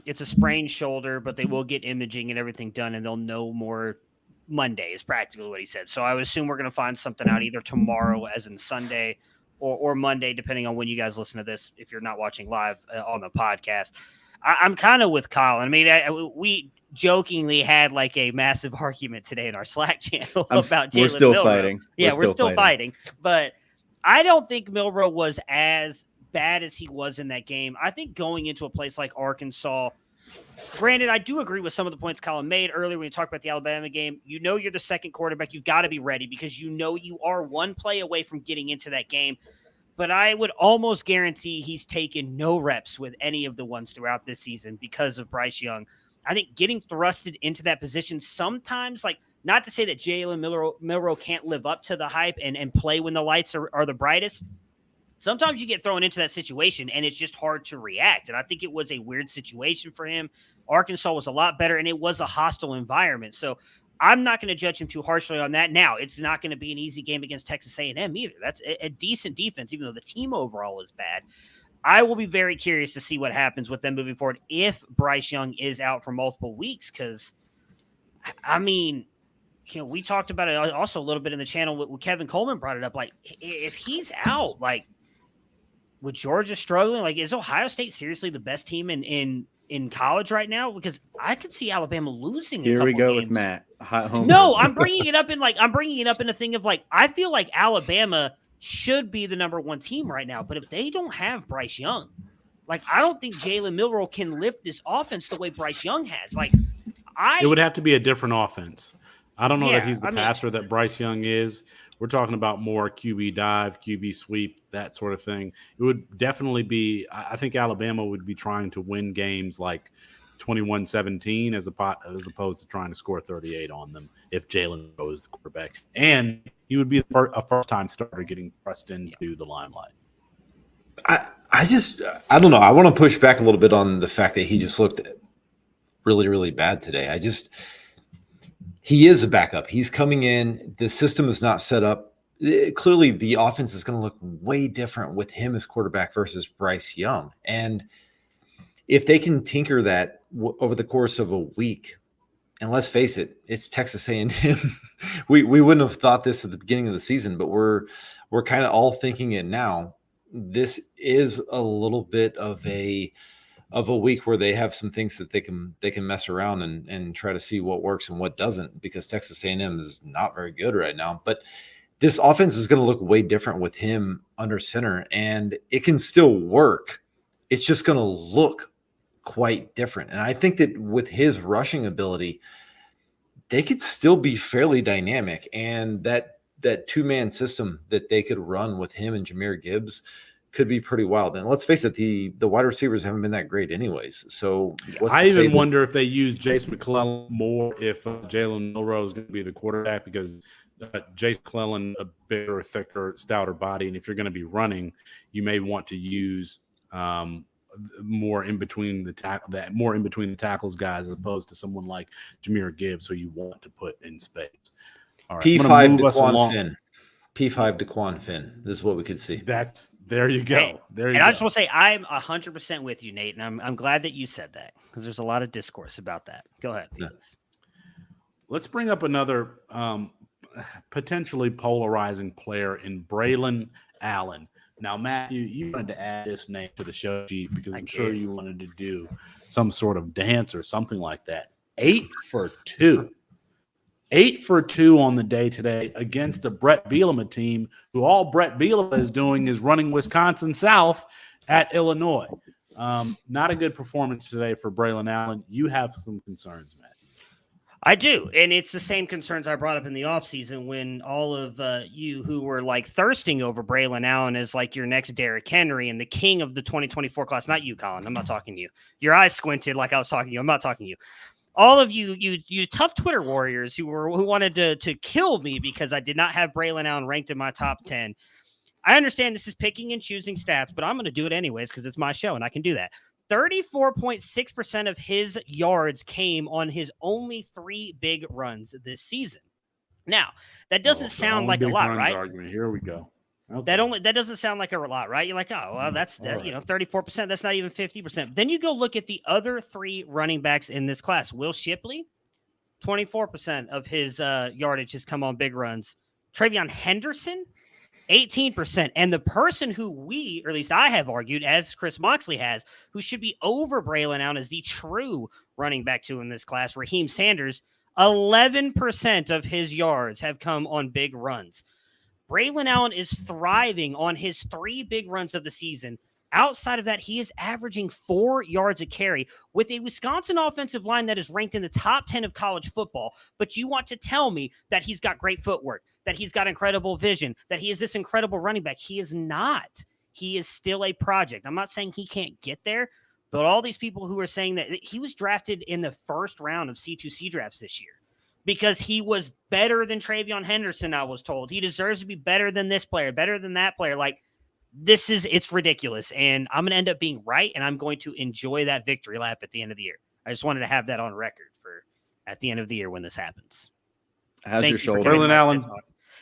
it's a sprained shoulder, but they will get imaging and everything done, and they'll know more Monday is practically what he said. So I would assume we're going to find something out either tomorrow, as in Sunday, or Monday, depending on when you guys listen to this, if you're not watching live on the podcast. I'm kind of with Kyle. I mean, we jokingly had like a massive argument today in our Slack channel about Jalen Milroe. We're still fighting. Yeah, we're still fighting. But I don't think Milroe was as bad as he was in that game. I think going into a place like Arkansas, granted, I do agree with some of the points Colin made earlier when you talked about the Alabama game. You know you're the second quarterback. You've got to be ready because you know you are one play away from getting into that game. But I would almost guarantee he's taken no reps with any of the ones throughout this season because of Bryce Young. I think getting thrusted into that position sometimes, like, not to say that Jalen Milroe can't live up to the hype and play when the lights are the brightest. Sometimes you get thrown into that situation and it's just hard to react. And I think it was a weird situation for him. Arkansas was a lot better and it was a hostile environment. So I'm not going to judge him too harshly on that. Now, it's not going to be an easy game against Texas A&M either. That's a decent defense, even though the team overall is bad. I will be very curious to see what happens with them moving forward if Bryce Young is out for multiple weeks. Because, I mean, you know, we talked about it also a little bit in the channel with Kevin Coleman brought it up. Like, if he's out, like, with Georgia struggling, like, is Ohio State seriously the best team in college right now? Because I could see Alabama losing. Here we go games. with Matt. No, I'm bringing it up in a thing of like, I feel like Alabama should be the number one team right now. But if they don't have Bryce Young, like, I don't think Jalen Milroe can lift this offense the way Bryce Young has. Like, it would have to be a different offense. I don't know that he's the passer that Bryce Young is. We're talking about more QB dive, QB sweep, that sort of thing. It would definitely be – I think Alabama would be trying to win games like 21-17 as opposed to trying to score 38 on them if Jalen goes the quarterback. And he would be a first-time starter getting pressed into the limelight. I don't know. I want to push back a little bit on the fact that he just looked really, really bad today. He is a backup. He's coming in. The system is not set up. Clearly, the offense is going to look way different with him as quarterback versus Bryce Young. And if they can tinker that over the course of a week, and let's face it, it's Texas A&M. we wouldn't have thought this at the beginning of the season, but we're kind of all thinking it now. This is a little bit of a week where they have some things that they can mess around and try to see what works and what doesn't, because Texas A&M is not very good right now. But this offense is going to look way different with him under center, and it can still work. It's just going to look quite different. And I think that with his rushing ability, they could still be fairly dynamic, and that two-man system that they could run with him and Jahmyr Gibbs could be pretty wild. And let's face it, the wide receivers haven't been that great anyways. So I even wonder if they use Jace McClellan more if Jalen Milroe is going to be the quarterback, because Jace McClellan, a bigger, thicker, stouter body. And if you're going to be running, you may want to use more in between the tackles guys, as opposed to someone like Jahmyr Gibbs, who you want to put in space. All right, I'm gonna P5 move to us along. Finn. P5 to Quan Finn. This is what we could see. There you go. Hey, There you and go. I just want to say I'm 100% with you, Nate, and I'm glad that you said that because there's a lot of discourse about that. Go ahead, Felix. Let's bring up another potentially polarizing player in Braylon Allen. Now, Matthew, you wanted to add this name to the show sheet because I'm sure you wanted to do some sort of dance or something like that. 8 for 2. 8 for 2 on the day today against a Brett Bielema team who all Brett Bielema is doing is running Wisconsin South at Illinois. Not a good performance today for Braylon Allen. You have some concerns, Matthew. I do, and it's the same concerns I brought up in the offseason when all of you who were like thirsting over Braylon Allen as like your next Derrick Henry and the king of the 2024 class. Not you, Colin. I'm not talking to you. Your eyes squinted like I was talking to you. I'm not talking to you. All of you tough Twitter warriors who wanted to kill me because I did not have Braylon Allen ranked in my top 10. I understand this is picking and choosing stats, but I'm going to do it anyways because it's my show and I can do that. 34.6% of his yards came on his only 3 big runs this season. Now, that doesn't sound like a lot, right? Argument. Here we go. Okay. That doesn't sound like a lot, right? You're like, oh, well, that's right. 34%. That's not even 50%. Then you go look at the other 3 running backs in this class. Will Shipley, 24% of his yardage has come on big runs. Travion Henderson, 18%. And the person who we, or at least I have argued, as Chris Moxley has, who should be over Braylon Allen as the true running back 2 in this class, Raheem Sanders, 11% of his yards have come on big runs. Braylon Allen is thriving on his 3 big runs of the season. Outside of that, he is averaging 4 yards a carry with a Wisconsin offensive line that is ranked in the top 10 of college football. But you want to tell me that he's got great footwork, that he's got incredible vision, that he is this incredible running back. He is not. He is still a project. I'm not saying he can't get there, but all these people who are saying that he was drafted in the first round of C2C drafts this year because he was better than Travion Henderson, I was told. He deserves to be better than this player, better than that player. Like, it's ridiculous. And I'm going to end up being right, and I'm going to enjoy that victory lap at the end of the year. I just wanted to have that on record for at the end of the year when this happens. How's your shoulder? Braylon Allen.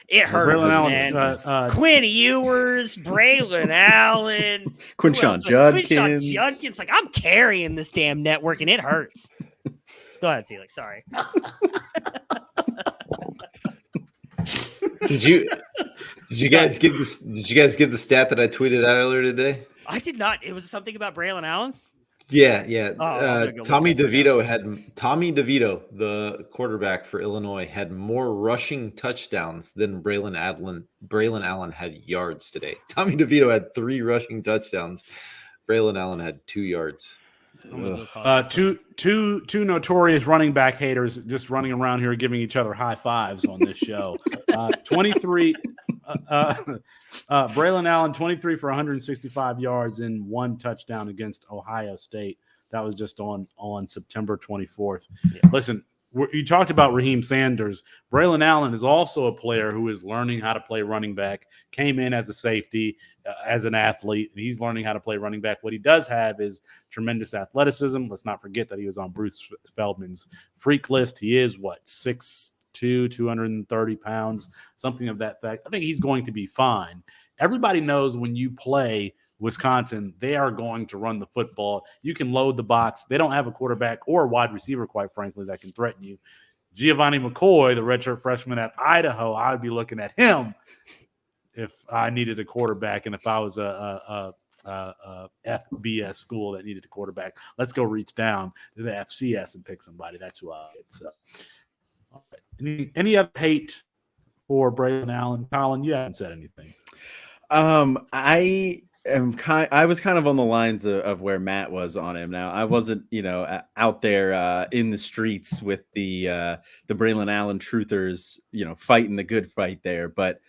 It hurts, Braylon man. Quinn Ewers, Braylon Allen. Quinshon Judkins. Quinshon Judkins. Like, I'm carrying this damn network, and it hurts. Go ahead, Felix. Sorry. Did you guys give this? Did you guys give the stat that I tweeted out earlier today? I did not. It was something about Braylon Allen. Yeah. Tommy DeVito, the quarterback for Illinois, had more rushing touchdowns than Braylon Allen had yards today. Tommy DeVito had 3 rushing touchdowns. Braylon Allen had 2 yards. Two notorious running back haters just running around here giving each other high fives on this show. 23 Braylon Allen, 23 for 165 yards and 1 touchdown against Ohio State. That was just on September 24th. Yeah. Listen, you talked about Raheem Sanders. Braylon Allen is also a player who is learning how to play running back, came in as a safety, as an athlete, and he's learning how to play running back. What he does have is tremendous athleticism. Let's not forget that he was on Bruce Feldman's freak list. He is, 6'2", 230 pounds, something of that fact. I think he's going to be fine. Everybody knows when you play Wisconsin, they are going to run the football. You can load the box. They don't have a quarterback or a wide receiver, quite frankly, that can threaten you. Giovanni McCoy, the redshirt freshman at Idaho, I would be looking at him if I needed a quarterback and if I was a FBS school that needed a quarterback. Let's go reach down to the FCS and pick somebody. That's who I would. So, all right. Any other hate for Braylon Allen? Colin, you haven't said anything. I was kind of on the lines of where Matt was on him. Now I wasn't, out there in the streets with the Braylon Allen truthers, fighting the good fight there. But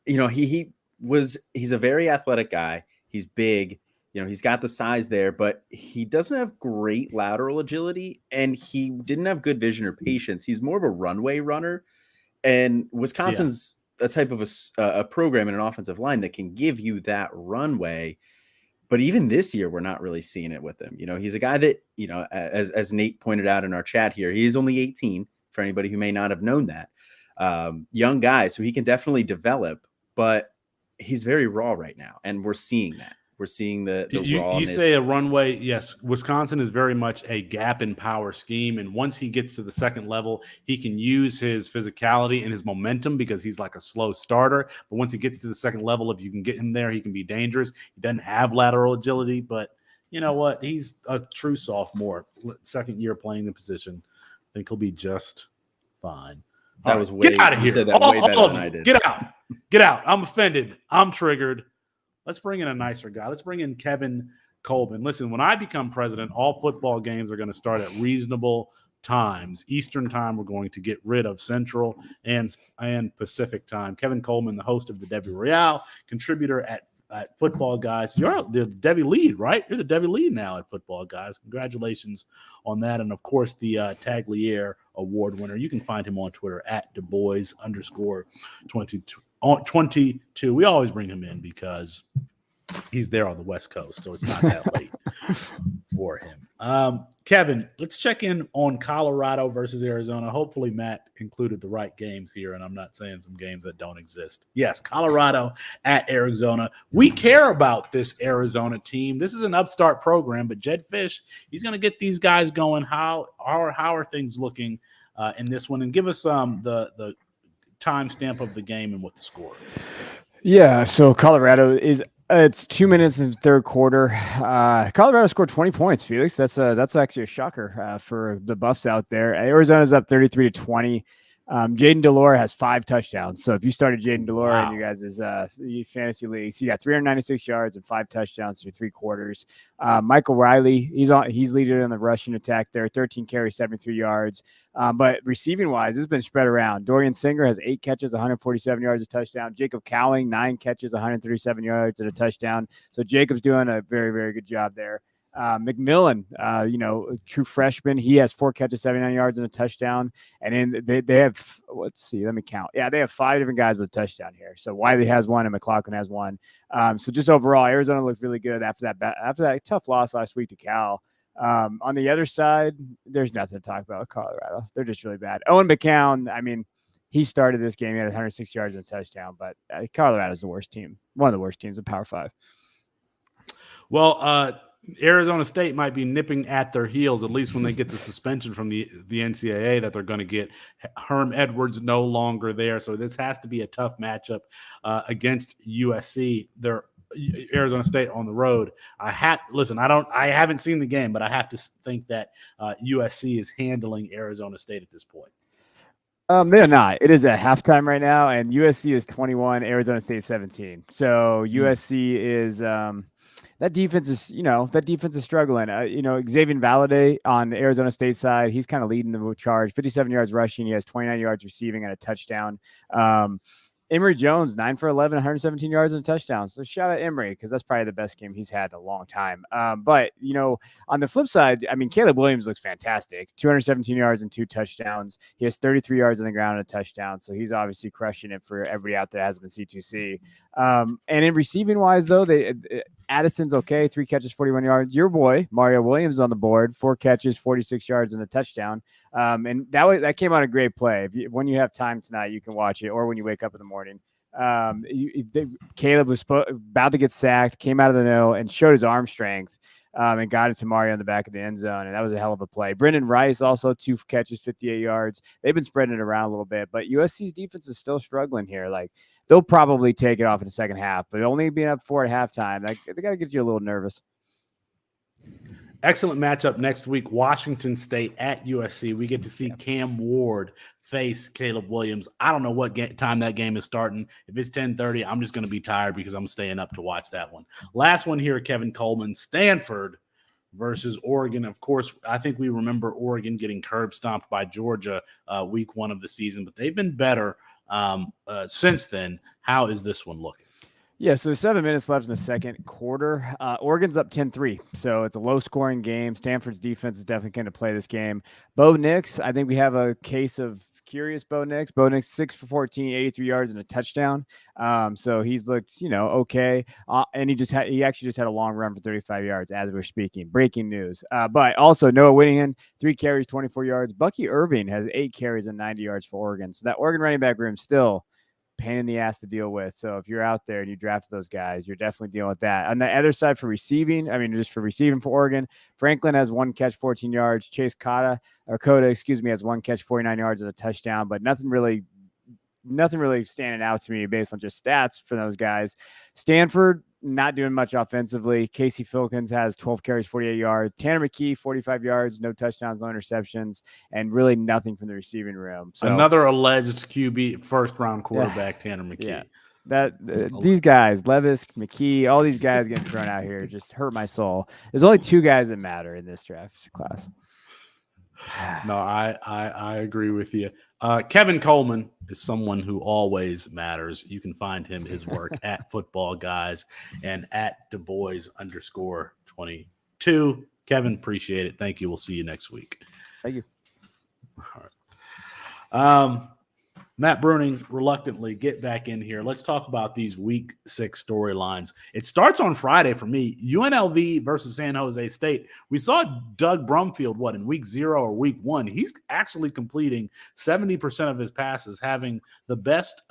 he's a very athletic guy. He's big, he's got the size there, but he doesn't have great lateral agility, and he didn't have good vision or patience. He's more of a runway runner, and Wisconsin's a type of a program and an offensive line that can give you that runway. But even this year, we're not really seeing it with him. He's a guy that, as Nate pointed out in our chat here, he is only 18 for anybody who may not have known that. young guy, so he can definitely develop, but he's very raw right now, and we're seeing that. We're seeing the rawness. You say a runway. Yes, Wisconsin is very much a gap in power scheme. And once he gets to the second level, he can use his physicality and his momentum because he's like a slow starter. But once he gets to the second level, if you can get him there, he can be dangerous. He doesn't have lateral agility, but you know what? He's a true sophomore, second year playing the position. I think he'll be just fine. That was way. Get out of here. You said that way better than I did. Get out. Get out. I'm offended. I'm triggered. Let's bring in a nicer guy. Let's bring in Kevin Coleman. Listen, when I become president, all football games are going to start at reasonable times. Eastern time, we're going to get rid of Central and Pacific time. Kevin Coleman, the host of the Debbie Royale, contributor at Football Guys. You're the Debbie lead, right? You're the Debbie lead now at Football Guys. Congratulations on that. And, of course, the Tagliere Award winner. You can find him on Twitter at DuBois_22. We always bring him in because he's there on the West Coast, so it's not that late for him. Kevin, let's check in on Colorado versus Arizona. Hopefully Matt included the right games here, and I'm not saying some games that don't exist. Yes, Colorado at Arizona. We care about this Arizona team. This is an upstart program, but Jed Fish, he's going to get these guys going. How are things looking in this one? And give us the timestamp of the game and what the score is. Yeah, so Colorado is it's 2 minutes in the third quarter. Colorado scored 20 points, Felix. That's actually a shocker for the Buffs out there. Arizona's up 33-20. Jaden Delore has 5 touchdowns. So if you started Jaden Delore in you guys' fantasy leagues, he got 396 yards and 5 touchdowns through 3 quarters. Michael Riley, he's leading in the rushing attack there, 13 carries, 73 yards. But receiving wise, it's been spread around. Dorian Singer has 8 catches, 147 yards, a touchdown. Jacob Cowling, 9 catches, 137 yards and a touchdown. So Jacob's doing a very, very good job there. McMillan, true freshman, he has 4 catches, 79 yards and a touchdown. And then they have, let's see, let me count. Yeah, they have 5 different guys with a touchdown here. So Wiley has 1 and McLaughlin has 1. So just overall, Arizona looked really good after that tough loss last week to Cal. On the other side, there's nothing to talk about with Colorado. They're just really bad. Owen McCown, I mean, he started this game. He had 106 yards and a touchdown, but Colorado's the worst team, one of the worst teams in Power 5. Well, Arizona State might be nipping at their heels, at least when they get the suspension from the NCAA that they're going to get. Herm Edwards no longer there, so this has to be a tough matchup against USC. They're Arizona State on the road. I haven't seen the game, but I have to think that USC is handling Arizona State at this point. They're not. It is at halftime right now, and USC is 21, Arizona State 17. So USC is that defense is struggling. Xavier Valladay on the Arizona State side, he's kind of leading the charge. 57 yards rushing, he has 29 yards receiving and a touchdown. Emory Jones, 9 for 11, 117 yards and a touchdown. So shout out Emory because that's probably the best game he's had in a long time. But on the flip side, I mean, Caleb Williams looks fantastic. 217 yards and 2 touchdowns. He has 33 yards on the ground and a touchdown. So he's obviously crushing it for everybody out there that hasn't been C2C. And in receiving wise, though, Addison's okay. 3 catches, 41 yards. Your boy, Mario Williams, on the board. 4 catches, 46 yards and a touchdown. And that came on a great play. When you have time tonight, you can watch it, or when you wake up in the morning. Caleb was about to get sacked, came out of the no and showed his arm strength and got it to Mario in the back of the end zone. And that was a hell of a play. Brendan Rice also 2 catches, 58 yards. They've been spreading it around a little bit, but USC's defense is still struggling here. Like, they'll probably take it off in the second half, but only being up 4 at halftime, they got to get you a little nervous. Excellent matchup next week. Washington State at USC. We get to see Cam Ward face Caleb Williams. I don't know what time that game is starting. If it's 10:30, I'm just going to be tired because I'm staying up to watch that one. Last one here, Kevin Coleman. Stanford versus Oregon. Of course, I think we remember Oregon getting curb stomped by Georgia week 1 of the season, but they've been better since then. How is this one looking? Yeah, so there's 7 minutes left in the second quarter. Oregon's up 10-3, so it's a low-scoring game. Stanford's defense is definitely going to play this game. Bo Nix, I think we have a case of curious Bo Nix. Bo Nix 6 for 14, 83 yards and a touchdown. So he's looked, okay. And he actually just had a long run for 35 yards as we're speaking. Breaking news. But also Noah Whittingham, 3 carries, 24 yards. Bucky Irving has 8 carries and 90 yards for Oregon. So that Oregon running back room still pain in the ass to deal with. So if you're out there and you draft those guys, you're definitely dealing with that. On the other side for receiving, just for receiving for Oregon, Franklin has 1 catch, 14 yards. Chase Cota, has 1 catch, 49 yards and a touchdown, but nothing really standing out to me based on just stats for those guys. Stanford, not doing much offensively. Casey Filkins has 12 carries, 48 yards. Tanner McKee, 45 yards, no touchdowns, no interceptions, and really nothing from the receiving room. So another alleged QB first-round quarterback, Tanner McKee. Yeah. These guys, Levis, McKee, all these guys getting thrown out here just hurt my soul. There's only 2 guys that matter in this draft class. No, I agree with you. Kevin Coleman is someone who always matters. You can find his work at Football Guys and at DuBois_22. Kevin, appreciate it. Thank you. We'll see you next week. Thank you. All right. Matt Bruning, reluctantly get back in here. Let's talk about these week 6 storylines. It starts on Friday for me. UNLV versus San Jose State. We saw Doug Brumfield, in week 0 or week 1. He's actually completing 70% of his passes, having the best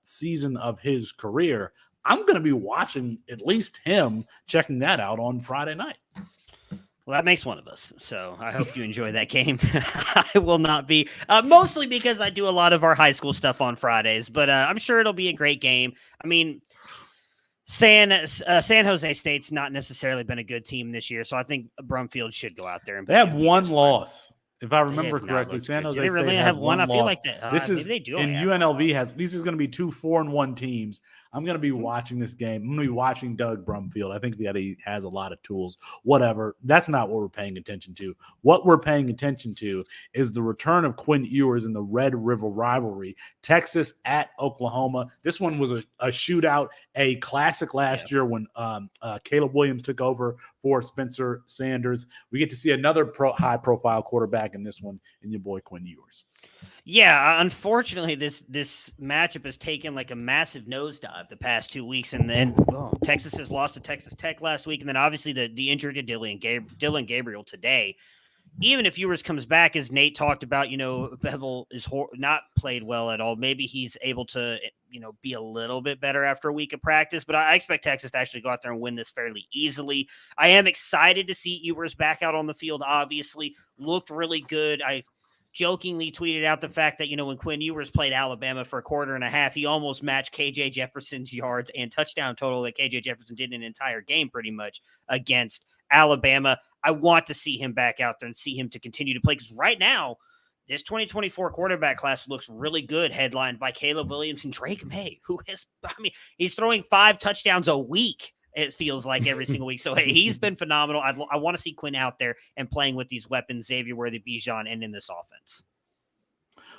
season of his career. I'm going to be watching at least him, checking that out on Friday night. Well, that makes one of us. So I hope you enjoy that game. I will not be, mostly because I do a lot of our high school stuff on Fridays, but I'm sure it'll be a great game. San Jose State's not necessarily been a good team this year, so I think Brumfield should go out there and they have one loss. If I remember correctly, San Jose State really has have one. I feel loss. like that. This is, they do. and UNLV has. These is going to be 2 4-1 teams. I'm going to be watching this game. I'm going to be watching Doug Brumfield. I think that he has a lot of tools. Whatever. That's not what we're paying attention to. What we're paying attention to is the return of Quinn Ewers in the Red River rivalry. Texas at Oklahoma. This one was a shootout, a classic last year when Caleb Williams took over for Spencer Sanders. We get to see another high-profile quarterback in this one, and your boy Quinn Ewers. Yeah, unfortunately, this matchup has taken like a massive nosedive the past 2 weeks, and Texas has lost to Texas Tech last week, and then obviously the injury to Dylan Gabriel today. Even if Ewers comes back, as Nate talked about, Bevel is not played well at all. Maybe he's able to, be a little bit better after a week of practice, but I expect Texas to actually go out there and win this fairly easily. I am excited to see Ewers back out on the field, obviously. Looked really good. I jokingly tweeted out the fact that, when Quinn Ewers played Alabama for a quarter and a half, he almost matched KJ Jefferson's yards and touchdown total that KJ Jefferson did in an entire game pretty much against Alabama. I want to see him back out there and see him to continue to play, because right now, this 2024 quarterback class looks really good, headlined by Caleb Williams and Drake May, he's throwing 5 touchdowns a week. It feels like every single week. So, hey, he's been phenomenal. I want to see Quinn out there and playing with these weapons, Xavier Worthy, Bijan, and in this offense.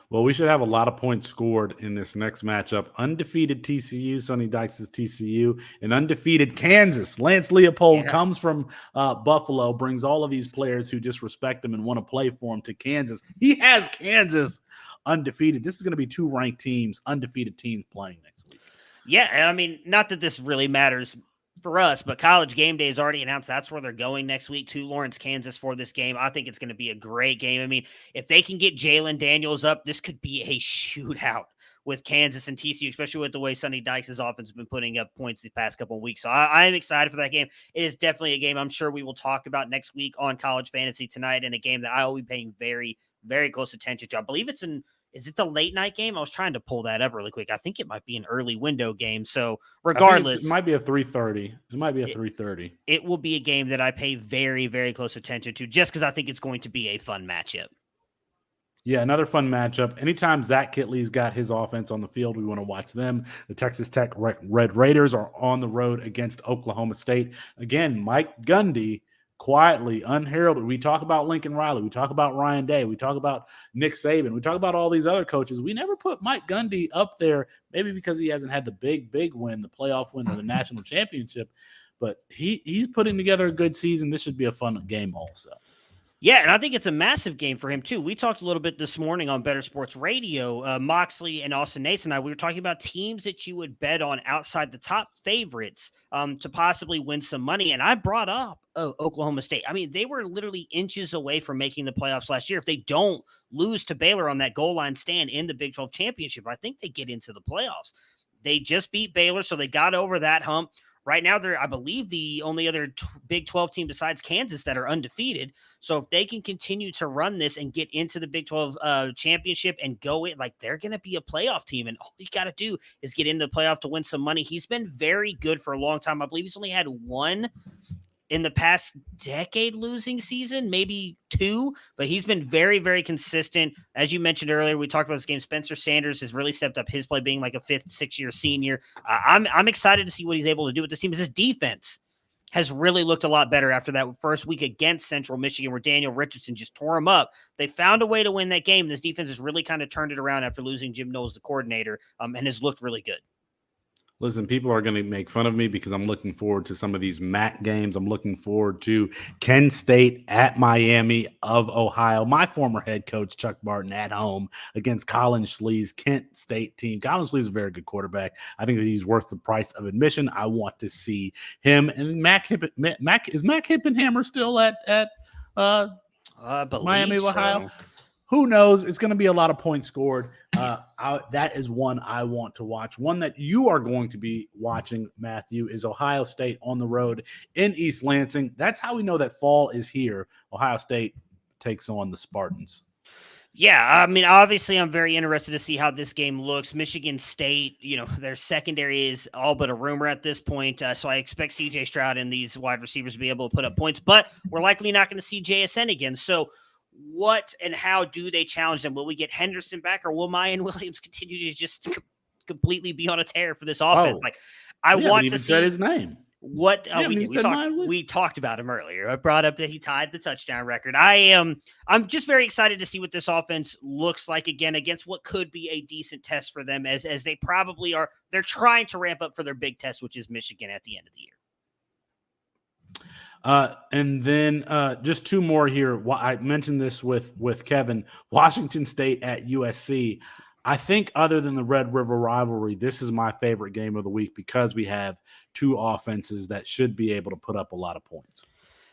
Well, we should have a lot of points scored in this next matchup. Undefeated TCU, Sonny Dykes' TCU, and undefeated Kansas. Lance Leopold comes from Buffalo, brings all of these players who just respect him and want to play for him to Kansas. He has Kansas undefeated. This is going to be 2 ranked teams, undefeated teams playing next week. Yeah, not that this really matters for us, but College Game Day has already announced that's where they're going next week to Lawrence, Kansas for this game. I think it's going to be a great game. If they can get Jalen Daniels up, this could be a shootout with Kansas and TCU, especially with the way Sonny Dykes' offense has been putting up points these past couple of weeks. So I am excited for that game. It is definitely a game I'm sure we will talk about next week on College Fantasy Tonight, and a game that I will be paying very, very close attention to. I believe is it the late night game? I was trying to pull that up really quick. I think it might be an early window game. So regardless, it might be a 3:30. It might be a 3:30. It will be a game that I pay very, very close attention to, just because I think it's going to be a fun matchup. Yeah, another fun matchup. Anytime Zach Kitley's got his offense on the field, we want to watch them. The Texas Tech Red Raiders are on the road against Oklahoma State. Again, Mike Gundy, quietly, unheralded. We talk about Lincoln Riley. We talk about Ryan Day. We talk about Nick Saban. We talk about all these other coaches. We never put Mike Gundy up there, maybe because he hasn't had the big win, the playoff win or the national championship. But he's putting together a good season. This should be a fun game also. Yeah, and I think it's a massive game for him, too. We talked a little bit this morning on Better Sports Radio. Moxley and Austin Nace and I, we were talking about teams that you would bet on outside the top favorites to possibly win some money. And I brought up Oklahoma State. I mean, they were literally inches away from making the playoffs last year. If they don't lose to Baylor on that goal line stand in the Big 12 championship, I think they get into the playoffs. They just beat Baylor, so they got over that hump. Right now, they're, I believe, the only other Big 12 team besides Kansas that are undefeated. So if they can continue to run this and get into the Big 12 championship and go in, like, they're going to be a playoff team. And all you got to do is get into the playoff to win some money. He's been very good for a long time. I believe he's only had one in the past decade losing season, maybe two, but he's been very, very consistent. As you mentioned earlier, we talked about this game. Spencer Sanders has really stepped up his play, being like a 5th, 6th-year senior. I'm excited to see what he's able to do with this team. His defense has really looked a lot better after that first week against Central Michigan, where Daniel Richardson just tore him up. They found a way to win that game. This defense has really kind of turned it around after losing Jim Knowles, the coordinator, and has looked really good. Listen, people are going to make fun of me because I'm looking forward to some of these MAC games. I'm looking forward to Kent State at Miami of Ohio. My former head coach, Chuck Barton, at home against Colin Schlee's Kent State team. Colin Schlee's a very good quarterback. I think that he's worth the price of admission. I want to see him. And is Mac Hippenhammer still at Miami of Ohio? Who knows? It's going to be a lot of points scored. That is one I want to watch. One that you are going to be watching, Matthew, is Ohio State on the road in East Lansing. That's how we know that fall is here. Ohio State takes on the Spartans. Yeah, I mean, obviously, I'm very interested to see how this game looks. Michigan State, their secondary is all but a rumor at this point, so I expect C.J. Stroud and these wide receivers to be able to put up points, but we're likely not going to see JSN again, so what and how do they challenge them? Will we get Henderson back, or will Mayan Williams continue to just completely be on a tear for this offense? I want to see said his name. What we talked about him earlier. I brought up that he tied the touchdown record. I'm just very excited to see what this offense looks like again against what could be a decent test for them, as they probably are. They're trying to ramp up for their big test, which is Michigan at the end of the year. And then just two more here. I mentioned this with Kevin. Washington State at USC. I think other than the Red River rivalry, this is my favorite game of the week because we have two offenses that should be able to put up a lot of points.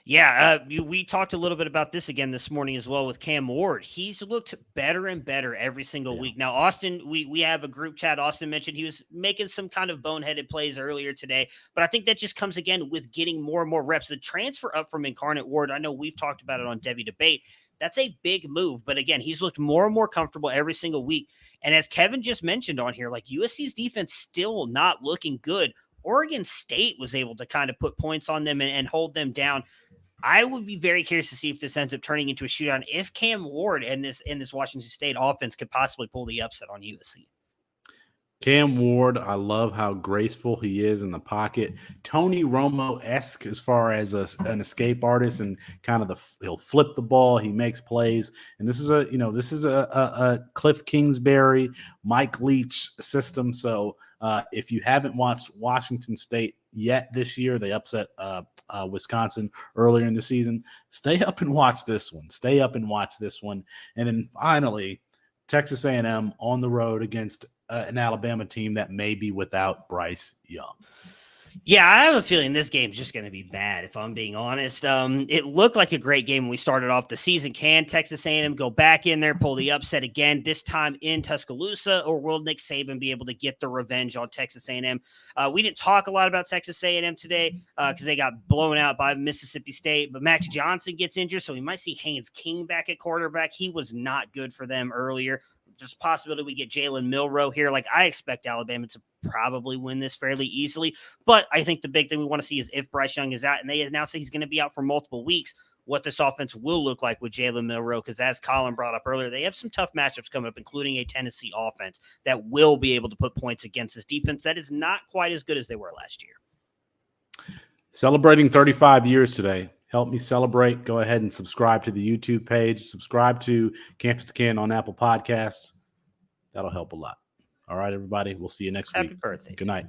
Yeah, we talked a little bit about this again this morning as well with Cam Ward. He's looked better and better every single week. Now, Austin, we have a group chat. Austin mentioned he was making some kind of boneheaded plays earlier today, but I think that just comes again with getting more and more reps. The transfer up from Incarnate Ward, I know we've talked about it on Debbie Debate. That's a big move, but again, he's looked more and more comfortable every single week. And as Kevin just mentioned on here, like USC's defense still not looking good. Oregon State was able to kind of put points on them and hold them down. I would be very curious to see if this ends up turning into a shootout. If Cam Ward and this Washington State offense could possibly pull the upset on USC. Cam Ward, I love how graceful he is in the pocket. Tony Romo-esque as far as an escape artist, and kind of he'll flip the ball. He makes plays, and this is a Cliff Kingsbury, Mike Leach system. So if you haven't watched Washington State yet this year, they upset Wisconsin earlier in the season. Stay up and watch this one. And then finally, Texas A&M on the road against an Alabama team that may be without Bryce Young. Yeah, I have a feeling this game's just going to be bad, if I'm being honest. It looked like a great game when we started off the season. Can Texas A&M go back in there, pull the upset again, this time in Tuscaloosa, or will Nick Saban be able to get the revenge on Texas A&M? We didn't talk a lot about Texas A&M today because they got blown out by Mississippi State, but Max Johnson gets injured, so we might see Haynes King back at quarterback. He was not good for them earlier. There's a possibility we get Jalen Milroe here. Like, I expect Alabama to probably win this fairly easily. But I think the big thing we want to see is if Bryce Young is out, and they now say he's going to be out for multiple weeks, what this offense will look like with Jalen Milroe. Because as Colin brought up earlier, they have some tough matchups coming up, including a Tennessee offense that will be able to put points against this defense that is not quite as good as they were last year. Celebrating 35 years today. Help me celebrate. Go ahead and subscribe to the YouTube page. Subscribe to Campus to Can on Apple Podcasts. That'll help a lot. All right, everybody. We'll see you next week. Happy birthday. Good night.